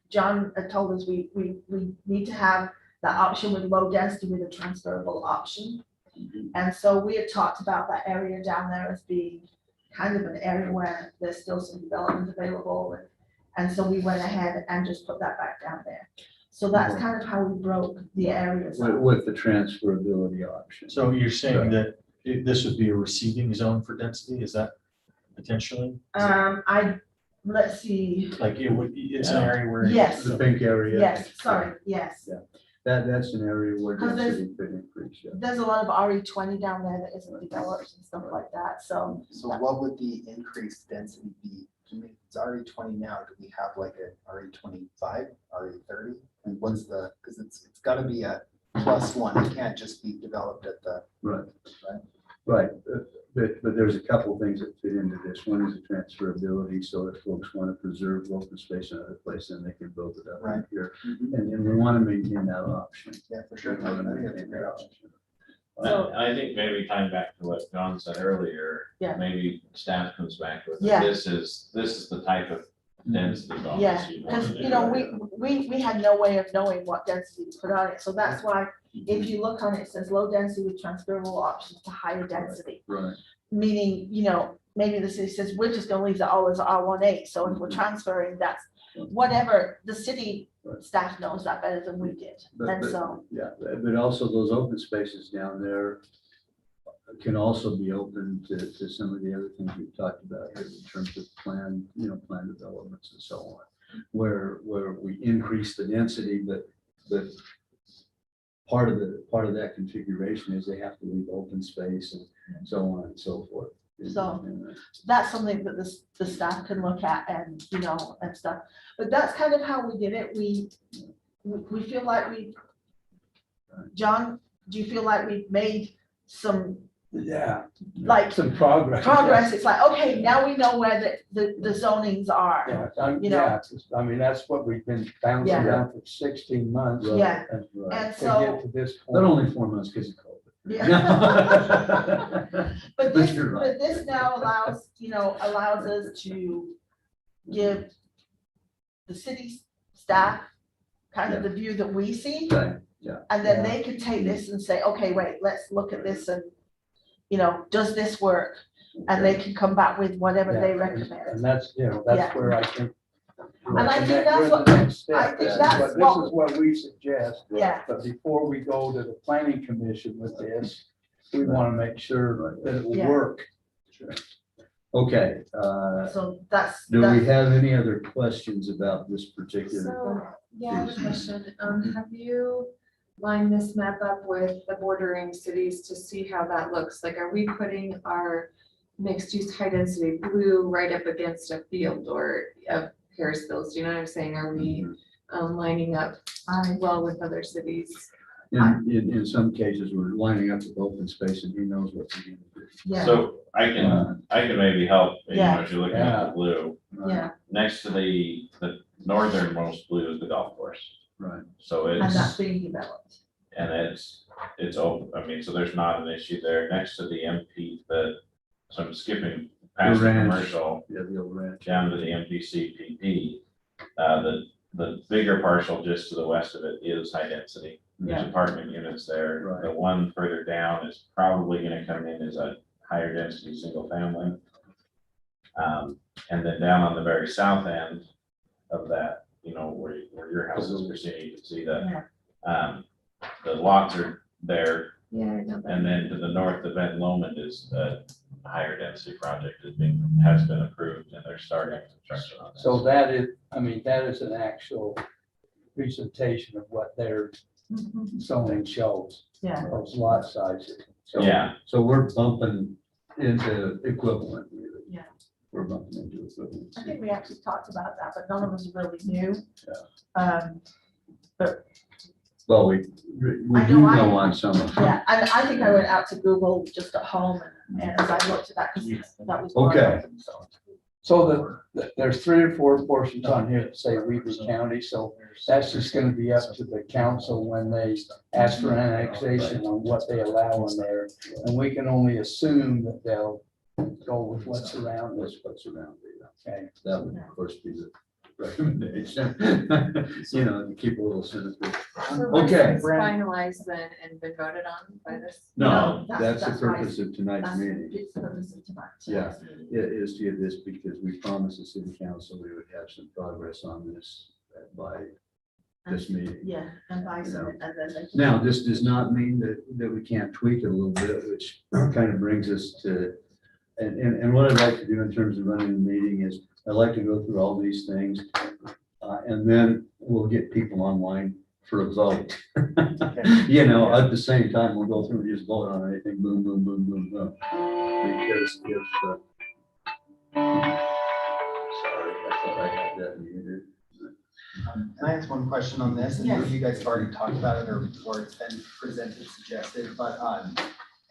John had told us we need to have that option with low density with a transferable option. Mhm. And so we had talked about that area down there as being kind of an area where there's still some development available. And so we went ahead and just put that back down there. So that's kind of how we broke the areas up. With the transferability option. So you're saying that this would be a receiving zone for density, is that potentially? Let's see, Like it's an area where. Yes. The pink area. yes, sorry, yes. That's an area where 'Cause there's- density could increase, yeah. There's a lot of RE20 down there that isn't developed and stuff like that, so. So what would the increased density be? I mean, it's RE20 now, do we have like a RE25, RE30? And what's because it's gotta be a +1, it can't just be developed at the. Right, but there's a couple of things that fit into this. One is the transferability, so if folks want to preserve open space in another place, then they can build it up right Right. here. And we want to maintain that option. Yeah, for sure. We wanna I think that's a maintain great that option. So- I think maybe tying back to what John said earlier. Yeah. Maybe staff comes back with, Yeah. this is the type of density bonus. Yeah, you want because, to do. we had no way of knowing what density to put on it, so that's why, if you look on it, it says low density with transferable options to higher density. Right, Meaning, maybe the city says, we're just gonna leave it all as R18, so if we're transferring, that's whatever, the city staff knows that better than we did, and But- so, yeah, but also those open spaces down there can also be open to some of the other things we've talked about here in terms of plan developments and so on. Where we increase the density, but part of that configuration is they have to leave open space and so on and so forth. So- that's something that the staff can look at and, and stuff. But that's kind of how we did it, we feel like John, do you feel like we've made some Yeah. like Some progress. progress? It's like, okay, now we know where the zonings are. Yeah, you know. yeah, I mean, that's what we've been bouncing Yeah. around for 16 months. Yeah. That's right. And To so, get to this But point. only 4 months because of COVID. yeah. But this, you're right. but this now allows, allows us to give the city staff kind of the view that we see. Right, yeah. And then they can take this and say, okay, wait, let's look at this and, does this work? And they can come back with whatever Yeah, they and- recommend. And that's, Yeah. that's where I think. And I think we're that's the what- next step. I think This is that's what- what- This is what we suggest. Yeah. But before we go to the planning commission with this, we want to make sure that it will Yeah. work. Okay, So that's. do we that's- have any other questions about this particular? So, yeah, I have a question. Have you lined this map up with the bordering cities to see how that looks? Like, are we putting our mixed use high density blue right up against a field or a Harrisville's? Do you know what I'm saying? Are we lining up well with other cities? In some cases, we're lining up with open space and he knows what to do. Yeah, So I can maybe help, Yeah. as you're looking at the blue. yeah, Next to the northernmost blue is the golf course. Right. So and that's it's, being developed. and it's open, I mean, so there's not an issue there. Next to the so I'm skipping past the ranch. commercial Yeah, the old ranch. down to the MPCPD. The bigger parcel just to the west of it is high density. There's apartment units there. Right. The one further down is probably gonna come in as a higher density, single family. And then down on the very south end of that, where your house is, Christina, you can see that. The lots are there, Yeah, I know that. and then to the north, the Van Loman is a higher density project has been approved, and they're starting construction on that. So that is, that is an actual presentation of what their zoning shows, Yeah, those lot sizes. So- Yeah, So we're bumping into equivalent. Really. Yeah. We're bumping into equivalent. I think we actually talked about that, but none of us really knew. Well, we I do know I- know on some of them. Yeah, and I think I went out to Google just at home and as I looked at that, because that was. one of Okay. them, so. So there's 3 or 4 portions on here that say Weaver County, so that's just gonna be up to the council when they ask for annexation on what they allow in there. And we can only assume that they'll go with what's around us. What's around it. Okay. That would, of course, be the recommendation. To keep a little synergy. So once Okay. it's finalized then and been voted on by this? No, No, that's the that's why- purpose of tonight's That's meeting. the purpose of tonight. Yeah. It is to get this because we promised the city council we would have some progress on this by this meeting. Yeah, and buy some, and then they. can- Now, this does not mean that we can't tweak it a little bit, which kind of brings us to, and what I'd like to do in terms of running the meeting is I'd like to go through all these things. And then we'll get people online for a vote. At the same time, we'll go through and just vote on anything, boom, boom, boom, boom, boom. Because if, sorry, I thought I had that muted. Can I ask one question on this? And maybe Yes. you guys have already talked about it or it's been presented, suggested, but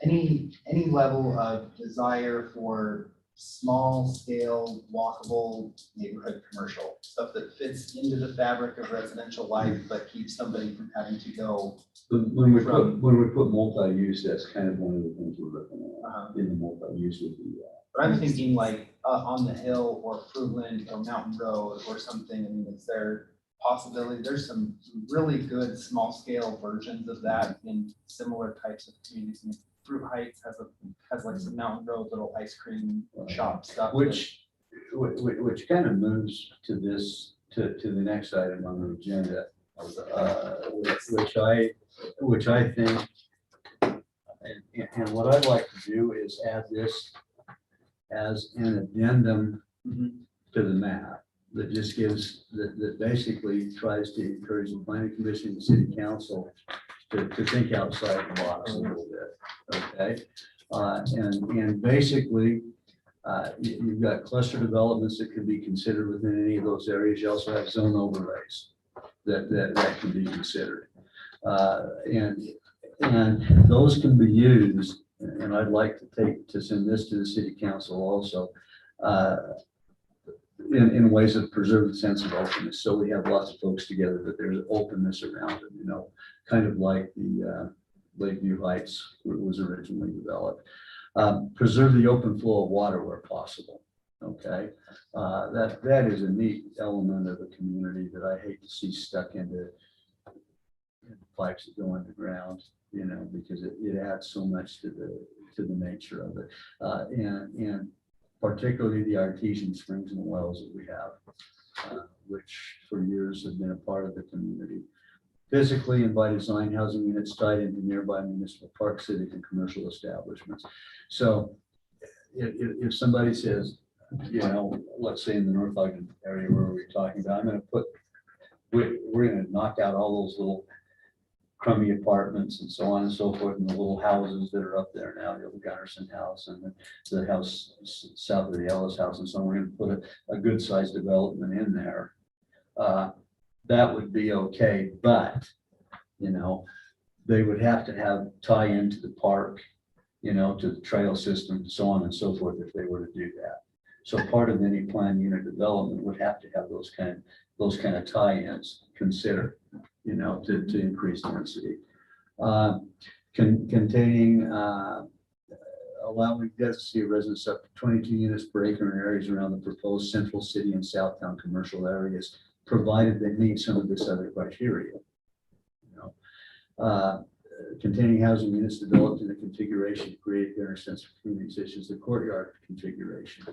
any level of desire for small scale walkable neighborhood commercial, stuff that fits into the fabric of residential life, but keeps somebody from having to go. When we put multi-use, that's kind of one of the things we're looking at, in the multi-use would be that. But I'm thinking like on the hill or Fruitland or Mountain Road or something. I mean, is there possibility? There's some really good small scale versions of that in similar types of communities. I mean, Fruit Heights has like some Mountain Road little ice cream shop stuff. Which kind of moves to this, to the next item on the agenda, which I think, and what I'd like to do is add this as an addendum to the map that just gives, that basically tries to encourage the planning commission and city council to think outside the box a little bit, okay? And basically, you've got cluster developments that could be considered within any of those areas. You also have zone overlays that can be considered. And those can be used, and I'd like to send this to the city council also, in ways that preserve the sense of openness. So we have lots of folks together, but there's openness around it, kind of like the Lakeview Heights was originally developed. Preserve the open flow of water where possible. Okay, that is a neat element of the community that I hate to see stuck into pipes that go underground, because it adds so much to the nature of it, and particularly the artesian springs and wells that we have, which for years have been a part of the community. Physically and by design, housing units tied into nearby municipal park, civic, and commercial establishments. So if somebody says, let's say in the North Ogden area where we're talking about, we're going to knock out all those little crummy apartments and so on and so forth, and the little houses that are up there now, the old Gunnarsson house and the house south of the Ellis house and so on. We're going to put a good sized development in there. That would be okay, but they would have to tie into the park, to the trail system and so on and so forth if they were to do that. So part of any planned unit development would have to have those kind of tie-ins considered, to increase density. Containing allowing density of residents up to 22 units per acre in areas around the proposed central city and Southtown commercial areas, provided they meet some of this other criteria. Containing housing units developed in a configuration to create a better sense of community, such as the courtyard configuration,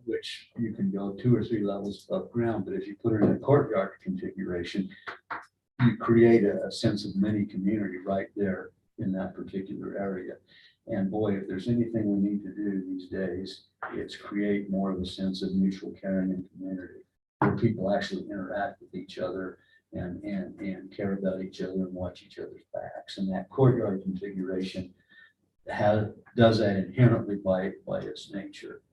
which you can go 2 or 3 levels above ground, but if you put it in a courtyard configuration, you create a sense of mini community right there in that particular area. And boy, if there's anything we need to do these days, it's create more of a sense of mutual caring and community, where people actually interact with each other and care about each other and watch each other's backs. And that courtyard configuration does that inherently by its nature.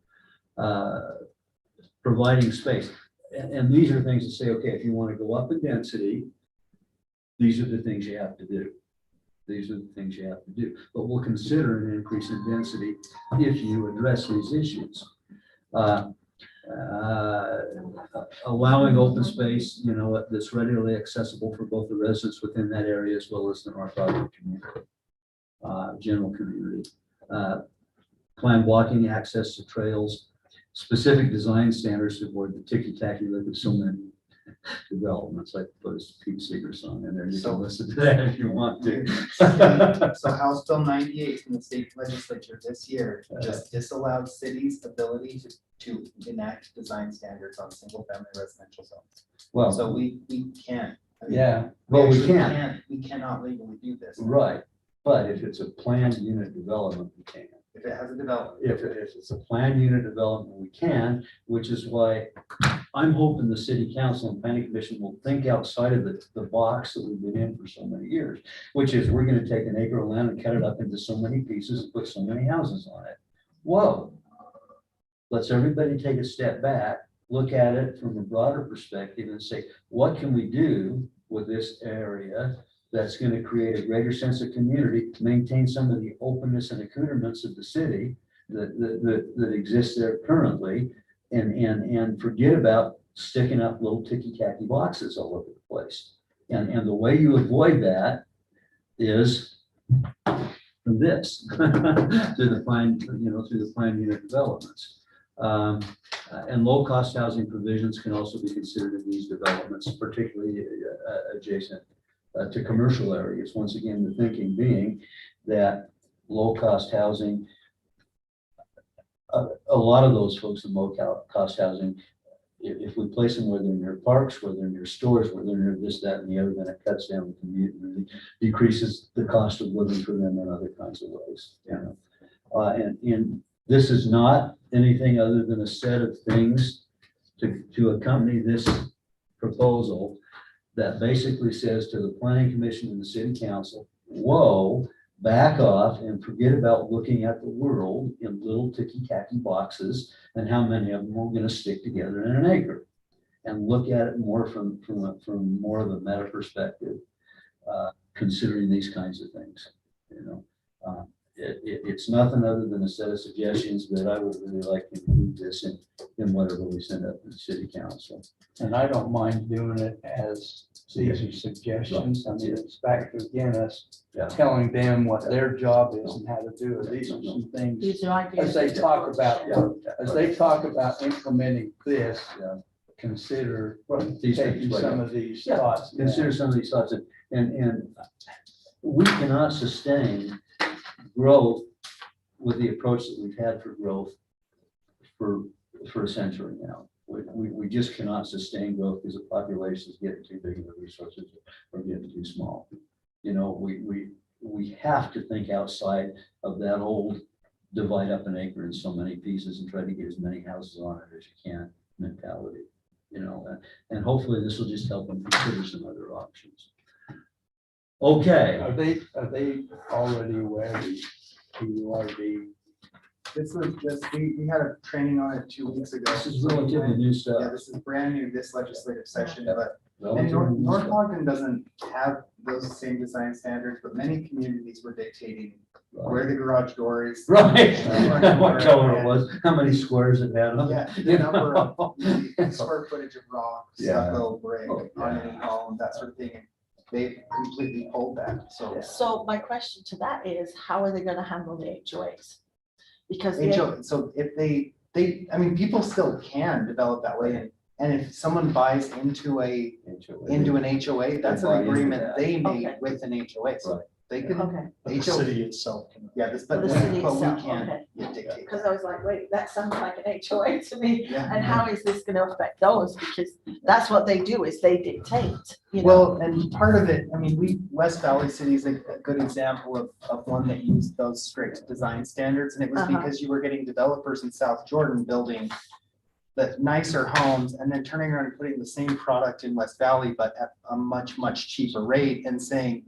Providing space. And these are things that say, okay, if you want to go up in density, these are the things you have to do. These are the things you have to do. But we'll consider an increase in density if you address these issues. Allowing open space, that's readily accessible for both the residents within that area as well as the North Ogden community, general community. Plan blocking access to trails, specific design standards to avoid the ticky-tacky look of so many developments. I put a Pete Seeger song in there. You can listen to that if you want to. So House Bill 98 from the state legislature this year just disallowed cities' ability to enact design standards on single-family residential zones. Well, So we can't. well, we actually can't. We cannot legally do this. Right. But if it's a planned unit development, we can. If it has a development. If it's a planned unit development, we can, which is why I'm hoping the city council and planning commission will think outside of the box that we've been in for so many years, which is we're going to take an acre of land and cut it up into so many pieces and put so many houses on it. Whoa. Let's everybody take a step back, look at it from a broader perspective and say, what can we do with this area that's going to create a greater sense of community, maintain some of the openness and accoutrements of the city that exists there currently, and forget about sticking up little ticky-tacky boxes all over the place. And the way you avoid that is from this to the planned, through the planned unit developments. And low-cost housing provisions can also be considered in these developments, particularly adjacent to commercial areas. Once again, the thinking being that low-cost housing, a lot of those folks in low-cost housing, if we place them where they're near parks, where they're near stores, where they're near this, that, and the other, then it cuts down the commute and really decreases the cost of living for them in other kinds of ways. And this is not anything other than a set of things to accompany this proposal that basically says to the planning commission and the city council, whoa, back off and forget about looking at the world in little ticky-tacky boxes and how many of them are going to stick together in an acre, and look at it more from more of a meta perspective considering these kinds of things, you know. It's nothing other than a set of suggestions, but I would really like to include this in whatever we send up to the city council. And I don't mind doing it as these are suggestions. I mean, it's back to again, us Yeah. telling them what their job is and how to do it. These are some things, These are ideas. as they talk about, as they talk about implementing this, Yeah. consider These taking things, some of these Yeah, thoughts. Consider some of these thoughts, and we cannot sustain growth with the approach that we've had for growth for a century now. We just cannot sustain growth because the population is getting too big and the resources are getting too small. You know, we have to think outside of that old divide up an acre in so many pieces and try to get as many houses on it as you can mentality, you know, and hopefully this will just help them consider some other options. Okay. Are they already aware of the PURD? We had a training on it 2 weeks ago. This is relatively new Yeah, stuff. this is brand new this legislative session, but and Relatively new North stuff. Ogden doesn't have those same design standards, but many communities were dictating where the garage door is. Right, what color it was, how many squares it had on Yeah, it. the number of the square footage of rock, Yeah. stucco, brick Oh, on yeah. any home, that sort of thing. And they completely pulled that, so. So my question to that is, how are they gonna handle the HOAs? Because So if they, I mean, people still can develop that way, and if someone buys into an HOA, that's They buy an into agreement that. they made Okay. with an HOA, so Right. they can. Okay, But the city itself can. Yeah, For the city but we itself, can't okay. dictate. because I was like, wait, that sounds like an HOA to me, Yeah. and how is this gonna affect those? Because that's what they do, is they dictate, you know? Well, and part of it, I mean, West Valley City is a good example of one that used those strict design standards. And it was Uh-huh. because you were getting developers in South Jordan building the nicer homes and then turning around and putting the same product in West Valley, but at a much, much cheaper rate and saying,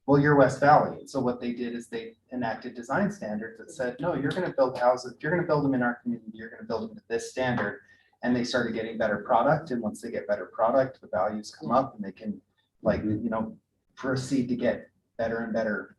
well, you're West Valley. And so what they did is they enacted design standards that said, no, you're gonna build houses, if you're gonna build them in our community, you're gonna build them to this standard. And they started getting better product. And once they get better product, the values come up and they can proceed to get better and better.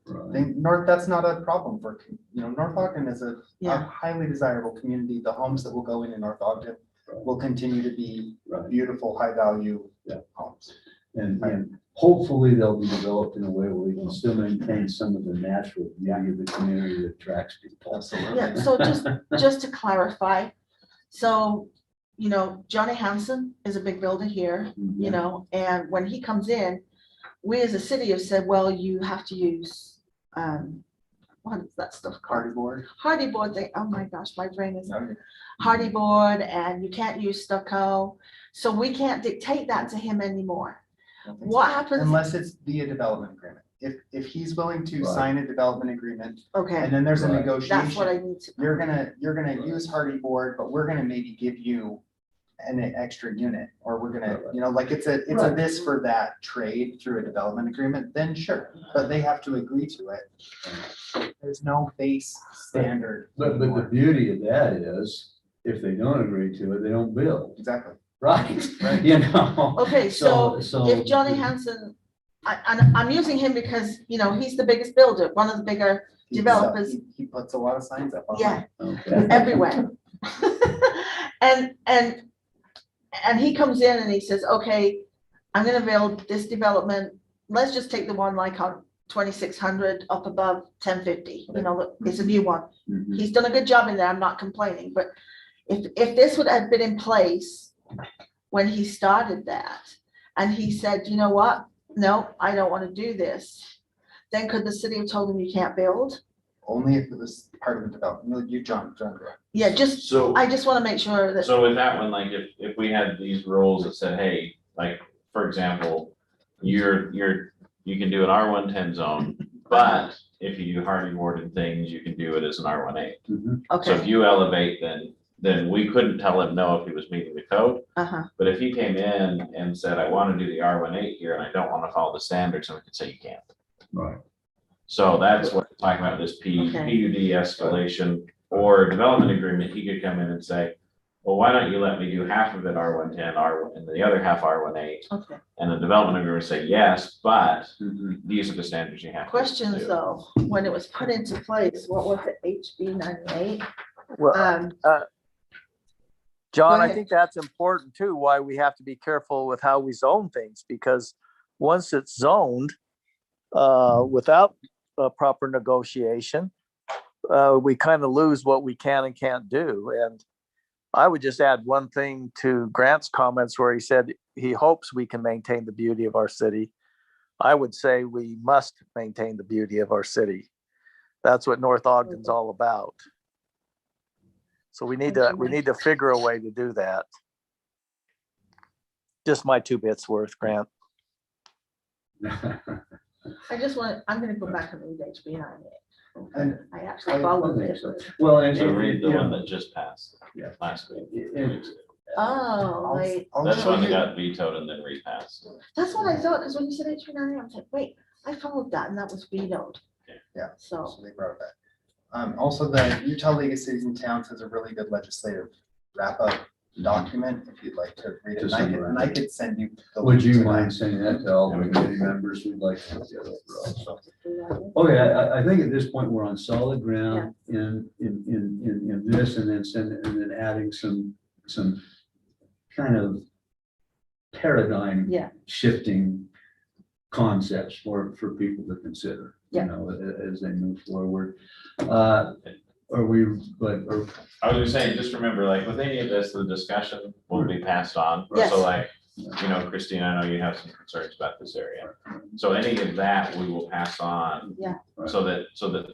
That's not a problem for, North Ogden is a Yeah. highly desirable community. The homes that will go in North Ogden will continue to be Right. beautiful, high value Yeah. homes. And hopefully they'll be developed in a way where we can still maintain some of the natural beauty of the community that attracts people. Yeah, so just to clarify, so, Johnny Hanson is a big builder here, and when he comes in, we as a city have said, well, you have to use, what is that stuff called? Party board. Hardy board, oh my gosh, my brain is, hardy board, and you can't use stucco, so we can't dictate that to him anymore. What happens? Unless it's via development agreement. If he's willing to Right. sign a development agreement, Okay, and then there's a Right. that's what I negotiation, need to. you're gonna use hardy board, but we're gonna maybe give you an extra unit, or we're gonna, it's a Right. this for that trade through a development agreement, then sure, but they have to agree to it. There's no base standard. But the anymore. beauty of that is, if they don't agree to it, they don't build, Exactly. right? Right. Okay, so if Johnny Hanson, I'm using him because, he's the biggest builder, one of the bigger developers. He puts a lot of signs up. Yeah, Okay. everywhere. And he comes in and he says, okay, I'm gonna build this development. Let's just take the one like on 2600 up above 1050, it's a new one. Mhm. He's done a good job in there, I'm not complaining, but if this would have been in place when he started that, and he said, you know what, no, I don't want to do this, then could the city have told him you can't build? Only if it was part of the development. You, John. Yeah, just, So, I just want to make sure that, so with that one, like if we had these rules that said, hey, like, for example, you can do an R110 zone, but if you do hardy board and things, you can do it as an R18. Mhm. So if okay, you elevate, then we couldn't tell him no if he was meeting the code. But if he came in and said, I want to do the R18 here and I don't want to follow the standards, then we could say you can't. Right. So that's what we're talking about, this Okay. PUD escalation or development agreement. He could come in and say, well, why don't you let me do half of it R110, and the other half R18? Okay. And the development agreement would say, yes, but Mhm. these are the standards you have to Questions do. though, when it was put into place, what was it, HB 98? Well, John, I ahead. think that's important too, why we have to be careful with how we zone things, because once it's zoned, without a proper negotiation, we kind of lose what we can and can't do. And I would just add one thing to Grant's comments where he said he hopes we can maintain the beauty of our city. I would say we must maintain the beauty of our city. That's what North Ogden's all about. So we need to figure a way to do that. Just my 2 bits worth, Grant. I just want, I'm gonna go back and read HB 98. And I actually followed it. Well, and. So read the you one know, that just passed Yeah. last week. it- Oh, wait, That's the one that Also, got vetoed and then repassed. that's what I thought, because when you said HB 98, I was like, wait, I followed that and that was vetoed. Yeah. So, So they brought it back. Also, the Utah League of Cities and Towns has a really good legislative wrap-up document, if you'd like to read it. To And I could send you. the Would link you to that. mind sending that to all the committee members? We'd like to. Get it for us. Okay, I think at this point, we're on solid ground in this, and then adding some kind of paradigm Yeah. shifting concepts for people to consider, you Yeah. know, as they move forward. Are we, or I was just saying, just remember, like with any of this, the discussion will be passed on. Yes. So like, you know, Christine, I know you have some concerns about this area. So any of that we will pass on. Yeah. So that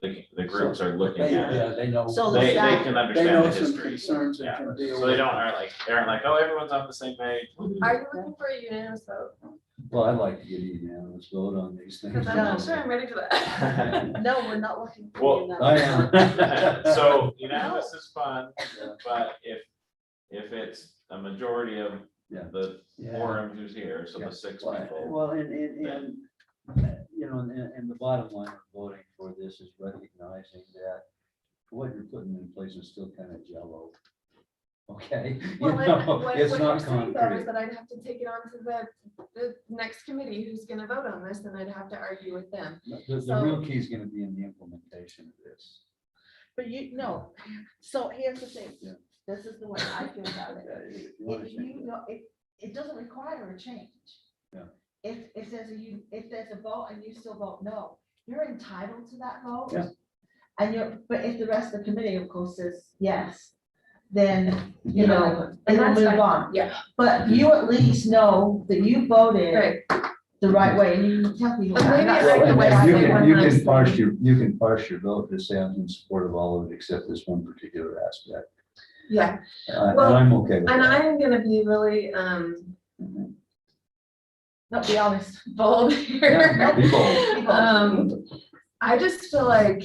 the groups are looking at it. they know. So the They staff- can They understand know the some history. concerns Yeah. and can deal So they with. aren't like, oh, everyone's on the same page. Are you looking for a unanimous vote? Well, I'd like to get a unanimous vote on these things. Because I'm not sure I'm ready for that. No, we're not looking. for Well, you now. I am. So unanimous is fun, but if it's a majority of Yeah. the Yeah. forum who's here, so Yeah. the 6 Well, people. well, and, you know, and the bottom line of voting for this is recognizing that what you're putting in place is still kind of jello. Okay? You Well, know, what it's you're not saying though concrete. is that I'd have to take it on to the next committee who's gonna vote on this, and I'd have to argue with them. The so- real key is gonna be in the implementation of this. But no, so here's the thing, Yeah. this is the way I feel about it. If you wanna If change you it. know, it doesn't require a change. Yeah. If there's a vote and you still vote no, you're entitled to that vote. Yeah. And but if the rest of the committee, of course, says yes, then, you Yeah. know, And it'll that's move fine. on. Yeah, But you at least know that you voted right. the right way, and you can tell people. And maybe "I'm not I voting can the way wait I till think one You last can parse thing. your vote to say I'm in support of all of it except this one particular aspect. Yeah, And Well, I'm okay with and that. I'm gonna be really, No, be honest. bold here. Yeah, be bold. I just feel like,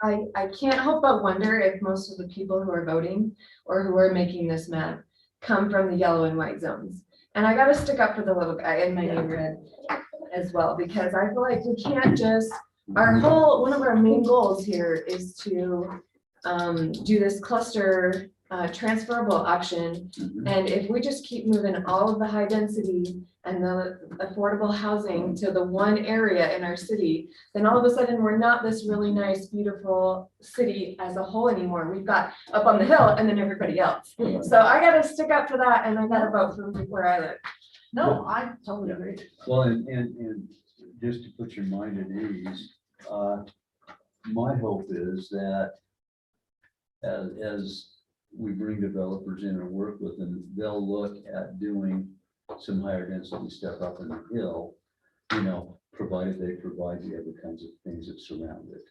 I can't help but wonder if most of the people who are voting or who are making this map come from the yellow and white zones. And I gotta stick up for the little guy in my neighborhood as well, because I feel like we can't just, one of our main goals here is to do this cluster transferable option. Mhm. And if we just keep moving all of the high density and the affordable housing to the one area in our city, then all of a sudden, we're not this really nice, beautiful city as a whole anymore. We've got up on the hill and then everybody else. So I gotta stick up for that, and I gotta vote for where I live. No, I totally agree. Well, and just to put your mind at ease, my hope is that as we bring developers in and work with them, they'll look at doing some higher density stuff up in the hill, you know, provided they provide the other kinds of things that surround it.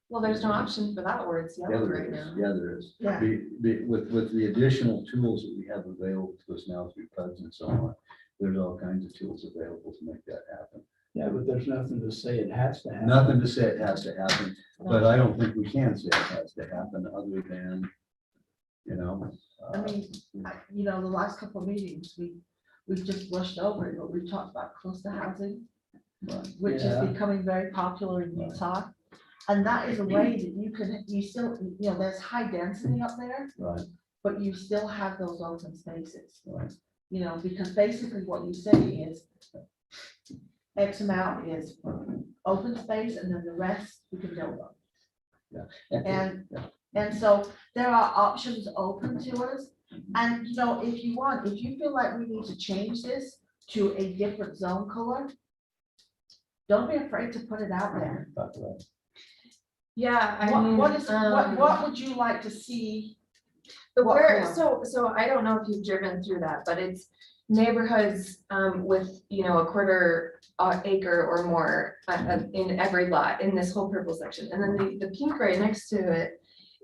Well, there's no option for that where it's Yeah, yellow there right is. now. Yeah, there is. Yeah. With the additional tools that we have available to us now through PUDs and so on, there's all kinds of tools available to make that happen. Yeah, but there's nothing to say it has to happen. Nothing to say it has to happen, but I don't think we can say it has to happen other than, you know. I mean, the last couple of meetings, we've just rushed over it, but we talked about cluster housing, Right. which Yeah. is becoming very popular in Utah. And that is a way that you still, there's high density up there, Right, but you still have those open spaces. right. Because basically what you say is X amount is open space and then the rest you can build on. And so there are options open to us. And if you feel like we need to change this to a different zone color, don't be afraid to put it out there. Yeah, I mean, What would you like to see? but what where, color? so I don't know if you've driven through that, but it's neighborhoods with, a quarter acre or more in every lot in this whole purple section. And then the pink right next to it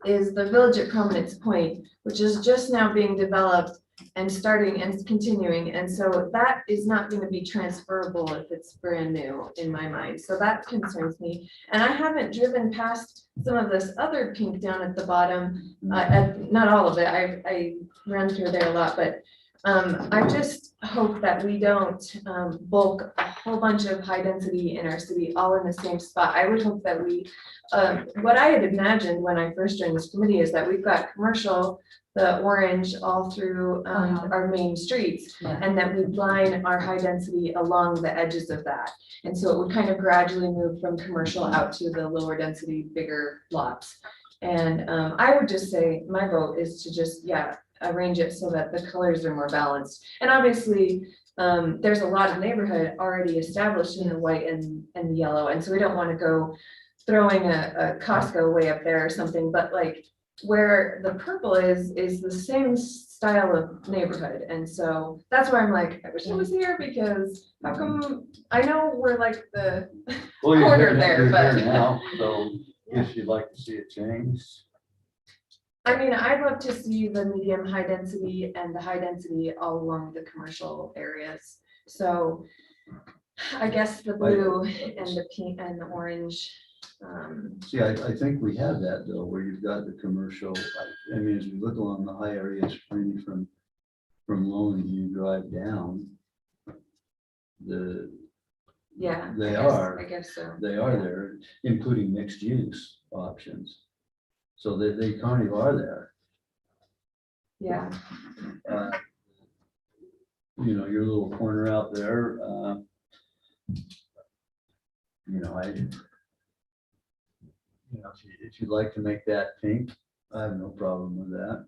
is the Village at Prominence Point, which is just now being developed and starting and continuing. And so that is not going to be transferable if it's brand new in my mind. So that concerns me. And I haven't driven past some of this other pink down at the bottom, not all of it. I run through there a lot, but I just hope that we don't bulk a whole bunch of high density in our city all in the same spot. I would hope that we, what I had imagined when I first joined this committee is that we've got commercial, the orange all through our main streets, and that we line our high density along the edges of that. And so it would kind of gradually move from commercial out to the lower density, bigger lots. And I would just say my vote is to just, arrange it so that the colors are more balanced. And obviously, there's a lot of neighborhood already established in the white and the yellow. And so we don't want to go throwing a Costco way up there or something, but like where the purple is the same style of neighborhood. And so that's why I'm like, I wish I was here, because how come, I know we're like the corner there, but Now, so if you'd like to see it change. I mean, I'd love to see the medium high density and the high density all along the commercial areas. So I guess the blue and the pink and the orange. See, I think we have that though, where you've got the commercial, I mean, as we look along the high areas, maybe from Lonely, you drive down. Yeah. They I guess so. They are there, including mixed use options. So they kind of are there. Yeah. Your little corner out there, if you'd like to make that pink, I have no problem with that.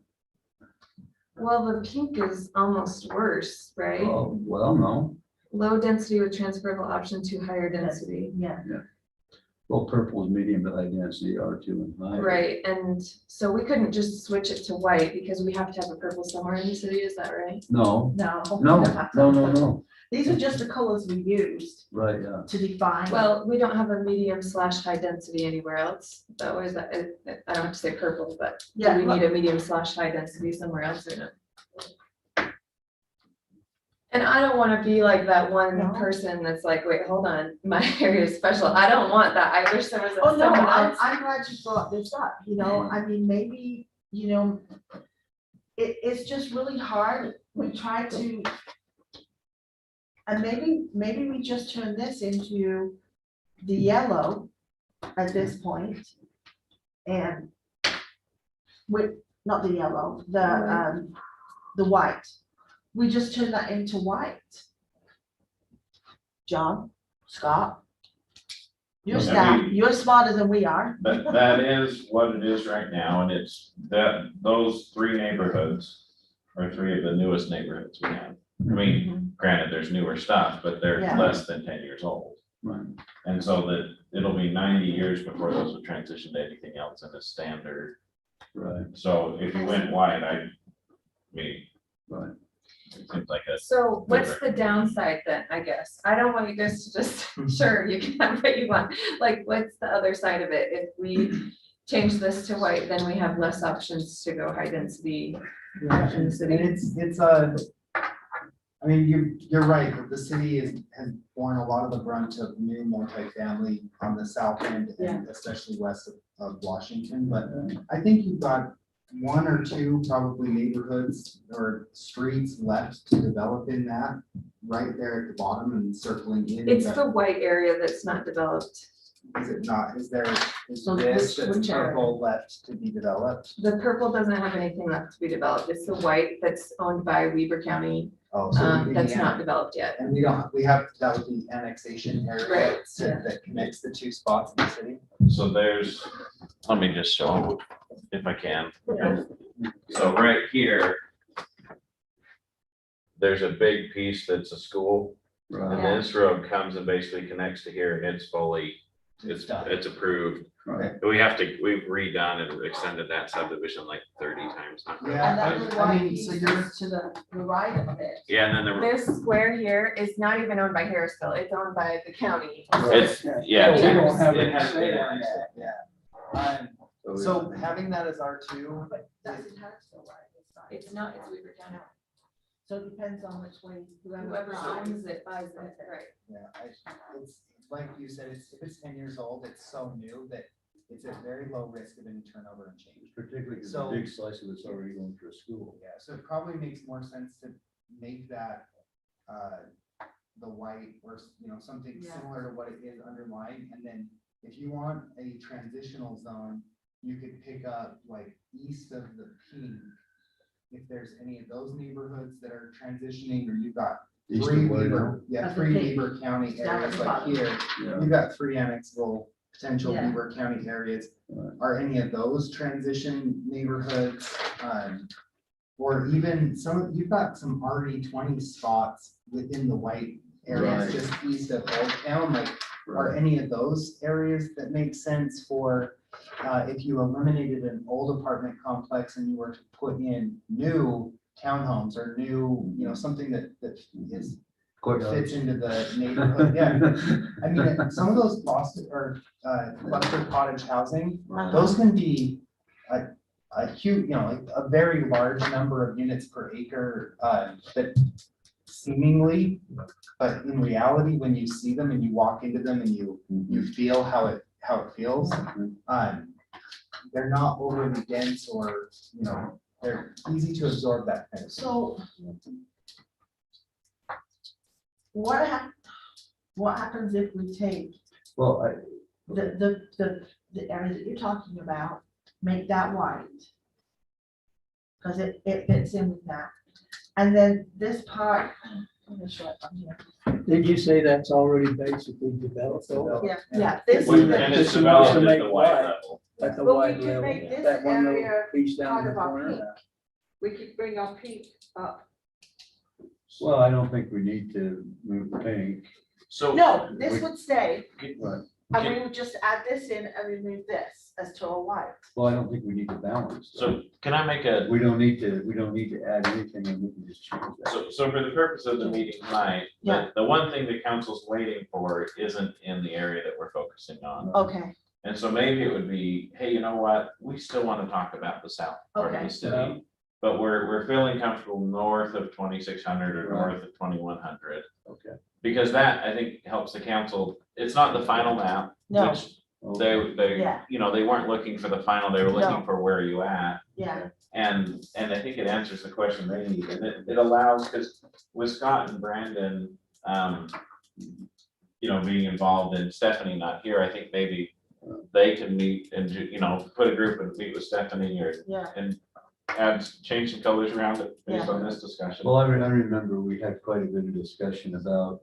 Well, the pink is almost worse, right? Oh, well, no. Low density with transferable option to higher density. Yeah. Well, purple is medium to high density, R2 and high. Right, and so we couldn't just switch it to white because we have to have a purple somewhere in the city, is that right? No, No. no. These are just the colors we used Right, yeah. to define. Well, we don't have a medium / high density anywhere else. That was, I don't have to say purple, but do Yeah, we need a medium / high density somewhere else or not? And I don't want to be like that one No. person that's like, wait, hold on, my area is special. I don't want that. I wish there was Oh, no, someone else. I'm glad you brought this up, I mean, maybe, it's just really hard. We try to, and maybe we just turn this into the yellow at this point. And with, not the yellow, the white. We just turn that into white. John, Scott, you're smarter than we are. That is what it is right now, and it's those three neighborhoods are three of the newest neighborhoods we have. I mean, granted, there's newer stuff, but they're Yeah. less than 10 years old. Right. And so that it'll be 90 years before those would transition to anything else in the standard. Right, So if you went white, I mean, right. it seems like a So what's the downside then, I guess? I don't want you guys to just, sure, you can have what you want. Like, what's the other side of it? If we change this to white, then we have less options to go high density in the city. I mean, you're right, that the city has borne a lot of the brunt of new multifamily on the south end and especially west of Washington, but I think you've got one or two probably neighborhoods or streets left to develop in that, right there at the bottom and circling in. It's the white area that's not developed. Is it not? Is So this which that's area? purple left to be developed? The purple doesn't have anything left to be developed. It's the white that's owned by Weaver County, Oh, so it would be that's the not developed yet. And we have, that would be annexation area Right, that connects the two spots in the city. So there's, let me just show if I can. So right here, there's a big piece that's a school, Right, and this road comes and basically connects to here, and it's fully, it's done. approved. right. We've redone and extended that subdivision like 30 times. Not really. And that little I white mean, piece so is you're, to the right of it. Yeah, and then This square here is not even owned by Harrisville. It's owned by the county. it's, yeah. We don't have it any has say been on annexed. yeah. So having that as R2, But that's in Harrisville, right? It's not, it's Weaver County. So it depends on which way. Whoever owns it buys it, right? yeah, it's like you said, if it's 10 years old, it's so new that it's at very low risk of any turnover and change. Particularly because So- a big slice of it's already going to a school. Yeah, so it probably makes more sense to make that the white or, something Yeah. similar to what it is underlying. And then if you want a transitional zone, you could pick up like east of the pink. If there's any of those neighborhoods that are transitioning, or you've got East three of what now? Weaver, yeah, Of the three pink. Weaver County Down at areas the like bottom. here, Yeah. you've got three annexable potential Yeah. Weaver County areas. Right. Are any of those transition neighborhoods? Or even you've got some RE20 spots within the white areas, Right. just east of Old Town, like, are Right. any of those areas that make sense for, if you eliminated an old apartment complex and you were to put in new townhomes or new, something that is, fits into the neighborhood, yeah. I mean, some of those Boston or cluster cottage housing, those can be a huge, like a very large number of units per acre, that seemingly, but in reality, when you see them and you walk into them and you feel how it feels, they're not overly dense or, they're easy to absorb that kind of thing. So what happens if we take Well, the area that you're talking about, make that white? Because it fits in with that. And then this part, let me show it on here. Did you say that's already basically developed? though? Yeah, this Well, is And the, it's This is wants to developed at make the white white. level. At the But we white could level, make this that one little area piece down part in of the our corner. pink. We could bring our pink up. well, I don't think we need to move the pink. So. No, this would stay, Right. and we would just add this in and remove this as to a white. Well, I don't think we need to balance. So can I make a, We don't need to add anything, and we can just change that. so for the purpose of the meeting tonight, Yeah. the one thing the council's waiting for isn't in the area that we're focusing on. Okay, And so maybe it would be, hey, you know what, we still want to talk about the south part of Okay. the city. But we're feeling comfortable north of 2,600 or Right. north of 2,100. Okay. Because that, I think, helps the council. It's not the final map, No. which Okay. they, Yeah. they weren't looking for the final, they were looking No. for where you at. yeah, And I think it answers the question they need, and it allows, because with Scott and Brandon, being involved and Stephanie not here, I think maybe they can meet and, put a group and meet with Stephanie or, yeah. and change some colors around it based on this discussion. Well, I remember we had quite a bit of discussion about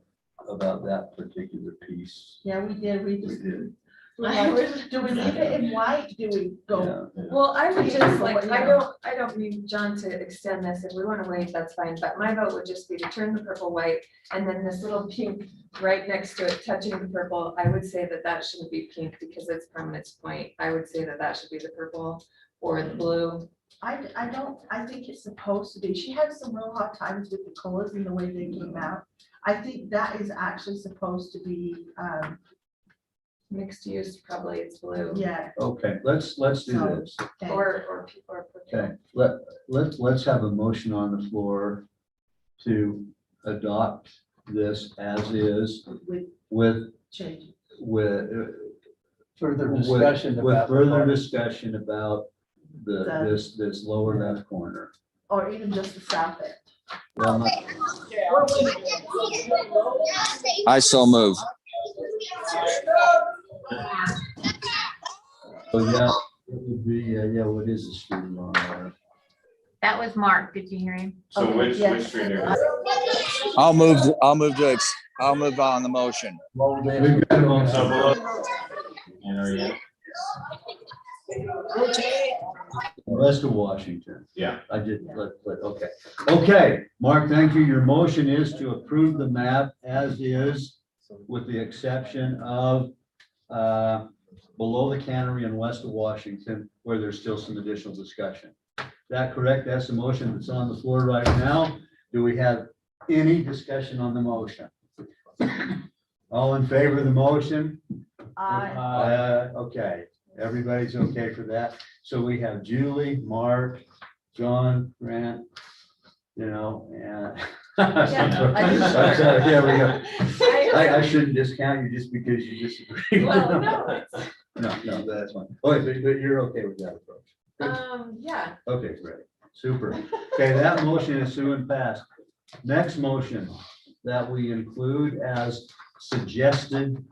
that particular piece. Yeah, we did, we We just, did. do we leave it in white, do we go? Yeah. Well, I would Yeah, just but like, what- I don't need John to extend this. If we want to wait, that's fine. But my vote would just be to turn the purple white and then this little pink right next to it touching the purple. I would say that shouldn't be pink because it's Prominence Point. I would say that should be the purple or the blue. I think it's supposed to be, she had some real hard times with the colors and the way they came out. I think that is actually supposed to be, Mixed use, probably it's blue. yeah. Okay, let's do So- this. Okay. Or. Okay, let's have a motion on the floor to adopt this as is With with, change. Further with discussion with about. further discussion about The- this lower left corner. Or even just the south end. Well, not- I so move. So yeah, it would be, yeah, what is the street law? That was Mark. Did you hear him? So Okay, which yes. street are I'll move on the motion. We've got them on So some. below. And are you? West of Washington. Yeah. I did, but, okay. Okay, Mark, thank you. Your motion is to approve the map as is, with the exception of below the cannery and west of Washington, where there's still some additional discussion. Is that correct? That's the motion that's on the floor right now. Do we have any discussion on the motion? All in favor of the motion? Okay, everybody's okay for that. So we have Julie, Mark, John, Grant, you know, and. I'm sorry, yeah, we go. I shouldn't discount you just because you disagree. Well, no, No, that's fine. Oh, but you're okay with that approach? yeah. Okay, great, super. Okay, that motion is soon passed. Next motion that we include as suggested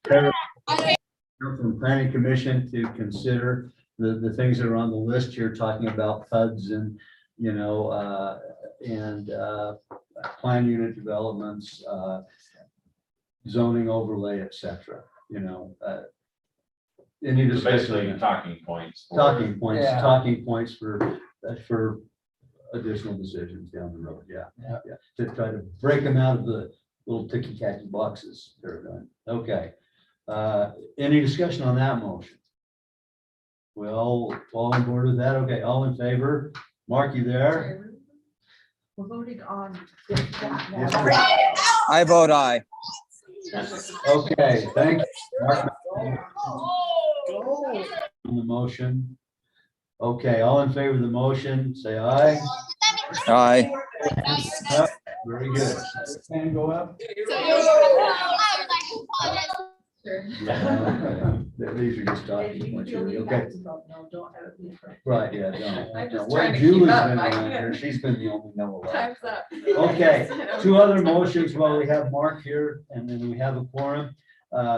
from planning commission to consider the things that are on the list here, talking about PUDs and, you know, plan unit developments, zoning overlay, et cetera, you know. Any So discussion? basically on that? talking points. Talking points, Yeah. talking points for additional decisions down the road, yeah. Yeah. To try to break them out of the little ticky-tacky boxes they're done. Okay. Any discussion on that motion? Well, all on board with that? Okay, all in favor? Mark, you there? We're voting on this. Yes, I vote aye. Okay, thank you. Mark, on the motion. Okay, all in favor of the motion, say aye. Aye. Very good. Can go up? Yeah, these are just talking points, really. Okay, right, yeah, I'm don't. just Well, trying to keep Julie's up. been I around here. can't. She's been the only no. Time's up. Okay, two other motions while we have Mark here, and then we have a quorum.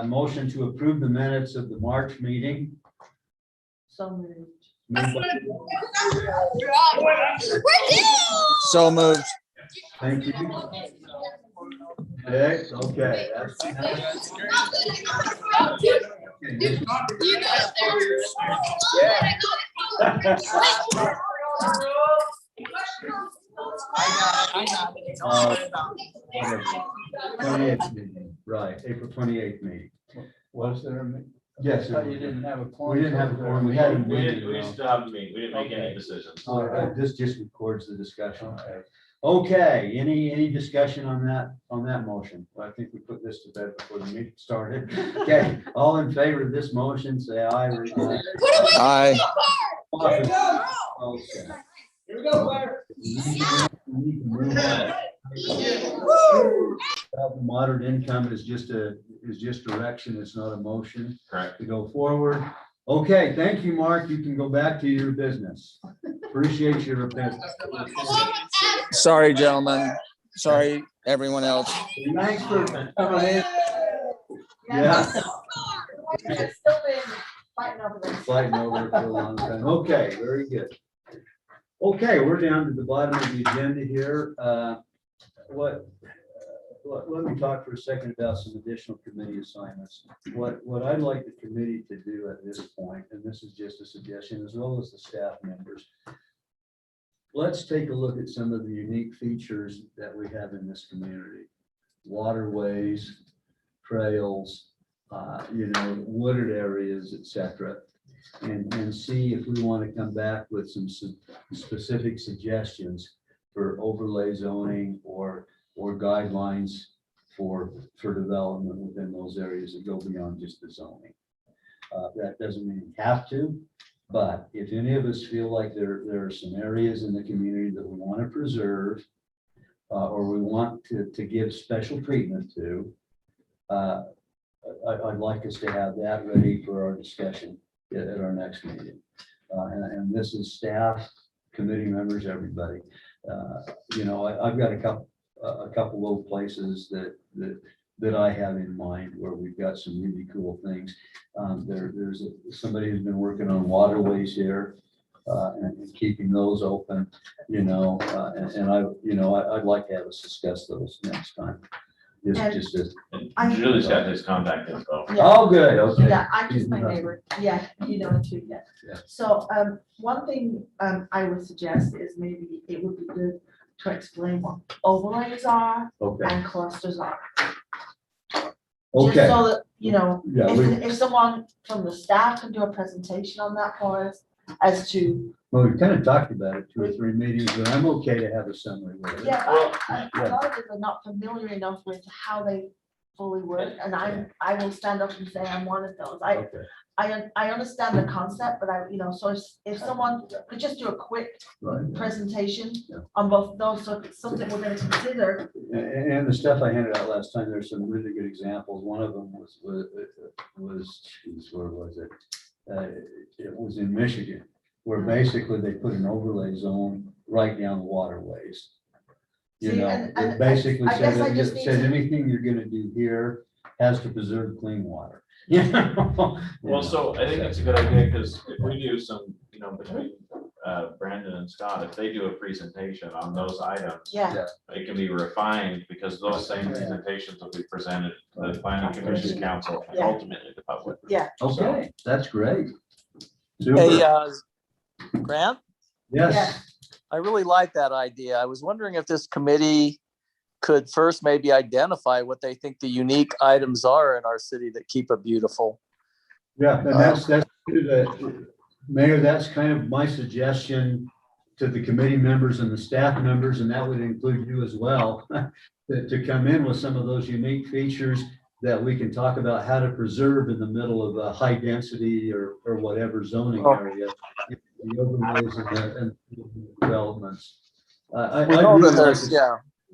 Motion to approve the minutes of the March meeting. So moved. Moved So moved. by- Thank you. Okay, that's. Whatever. 28th meeting, right, April 28th meeting. Was there a? Yes, I thought you didn't have a quorum. we didn't have a quorum, we had a We meeting. still have to meet. We didn't make any decisions. This just records the discussion. Okay, any discussion on that motion? Well, I think we put this to bed before the meeting started. Okay, all in favor of this motion, say aye. Aye. Okay. Here we go, Blair. Moderate income is just direction, it's not a motion Correct. to go forward. Okay, thank you, Mark. You can go back to your business. Appreciate your opinion. Sorry, gentlemen. Sorry, everyone else. Thanks for coming in. Yeah. It's still been fighting over this. Fighting over it for a long time. Okay, very good. Okay, we're down to the bottom of the agenda here. Let me talk for a second about some additional committee assignments. What I'd like the committee to do at this point, and this is just a suggestion, as well as the staff members, let's take a look at some of the unique features that we have in this community. Waterways, trails, wooded areas, et cetera. And see if we want to come back with some specific suggestions for overlay zoning or guidelines for development within those areas that go beyond just the zoning. That doesn't mean you have to, but if any of us feel like there are some areas in the community that we want to preserve or we want to give special treatment to, I'd like us to have that ready for our discussion at our next meeting. And this is staff, committee members, everybody. I've got a couple of places that that I have in mind where we've got some really cool things. Somebody who's been working on waterways here and keeping those open, and I'd like to have us discuss those next time. And Just as, Julie's got his contact info. Yeah. oh, good, okay. Yeah, I He's just, my neighbor. yeah, you know it too, yeah. Yeah. So, one thing, I would suggest is maybe it would be good to explain what overlays are Okay, and clusters are. Just okay, so that, yeah, if someone from the staff can do a presentation on that for us as to, well, we've kind of talked about it 2 or 3 meetings, but I'm okay to have a summary with it. yeah, Well, a lot of people are not familiar enough with how they fully work, and I will stand up and say I'm one of those. Okay, I understand the concept, but so if someone could just do a quick right. presentation on both those, so if it's something we're gonna consider. And the stuff I handed out last time, there's some really good examples. One of them was, geez, where was it? It was in Michigan, where basically they put an overlay zone right down the waterways. See, It basically I guess I just need said to- anything you're gonna do here has to preserve clean water. Well, so I think it's a good idea, because if we do some, between Brandon and Scott, if they do a presentation on those items, Yeah, it can be refined, because those same presentations will be presented to the planning commission, council, and Yeah. ultimately the public. yeah. Okay, that's great. Hey, Super. Grant, Yes, I really like that idea. I was wondering if this committee could first maybe identify what they think the unique items are in our city that keep it beautiful. yeah, and that's Mayor, that's kind of my suggestion to the committee members and the staff members, and that would include you as well, to come in with some of those unique features that we can talk about how to preserve in the middle of a high density or whatever zoning area. The overlays and developments. We know that there's,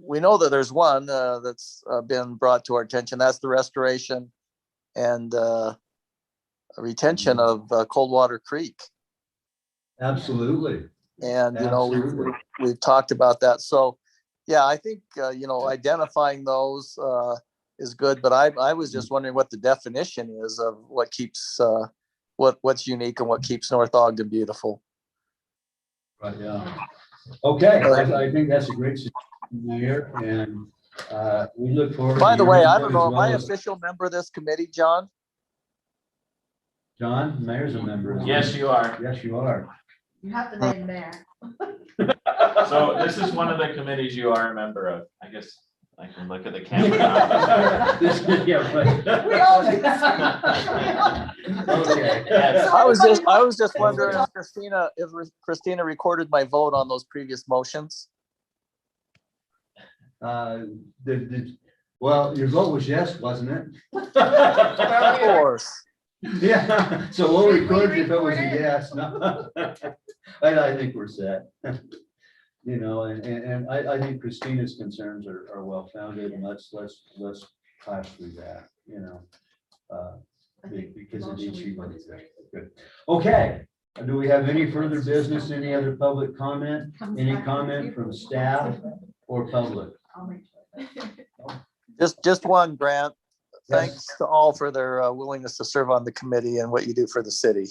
we know that there's one that's been brought to our attention. That's the restoration and retention of Coldwater Creek. Absolutely. And, Absolutely. we've talked about that. So, yeah, I think, identifying those is good, but I was just wondering what the definition is of what keeps, what's unique and what keeps North Ogden beautiful. Right, yeah. Okay, I think that's a great suggestion, Mayor, and we look forward. By to the your way, I input don't know, as am I well as- official member of this committee, John? John, Mayor's a member. isn't he? Yes, you are. Yes, you are. You have to name mayor. So this is one of the committees you are a member of. I guess I can look at the camera. Yeah, right. We all do. Okay. Yes. I was just wondering if Christina recorded my vote on those previous motions. Well, your vote was yes, wasn't it? Of course. Yeah, so we'll Did we record if it was a record it? yes. No. I think we're set. And I think Christina's concerns are well founded, and let's hash through that, because it needs to be good. Okay, do we have any further business, any other public comment, any comment from staff or public? Just one, Grant. Yes. Thanks to all for their willingness to serve on the committee and what you do for the city.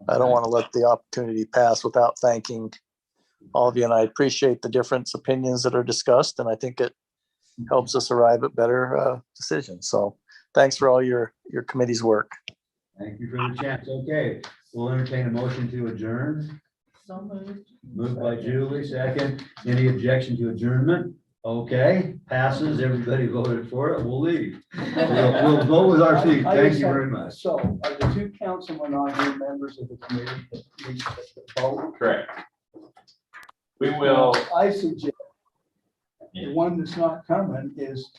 I don't want to let the opportunity pass without thanking all of you, and I appreciate the different opinions that are discussed, and I think it helps us arrive at better decisions. So thanks for all your committee's work. Thank you for the chance. Okay, we'll entertain a motion to adjourn. So moved. Moved by Julie, second. Any objection to adjournment? Okay, passes. Everybody voted for it. We'll leave. We'll vote with our feet. Thank you very much. So are the two councilmen on here members of the committee that need to vote? Correct. We will. I suggest Yeah. the one that's not coming is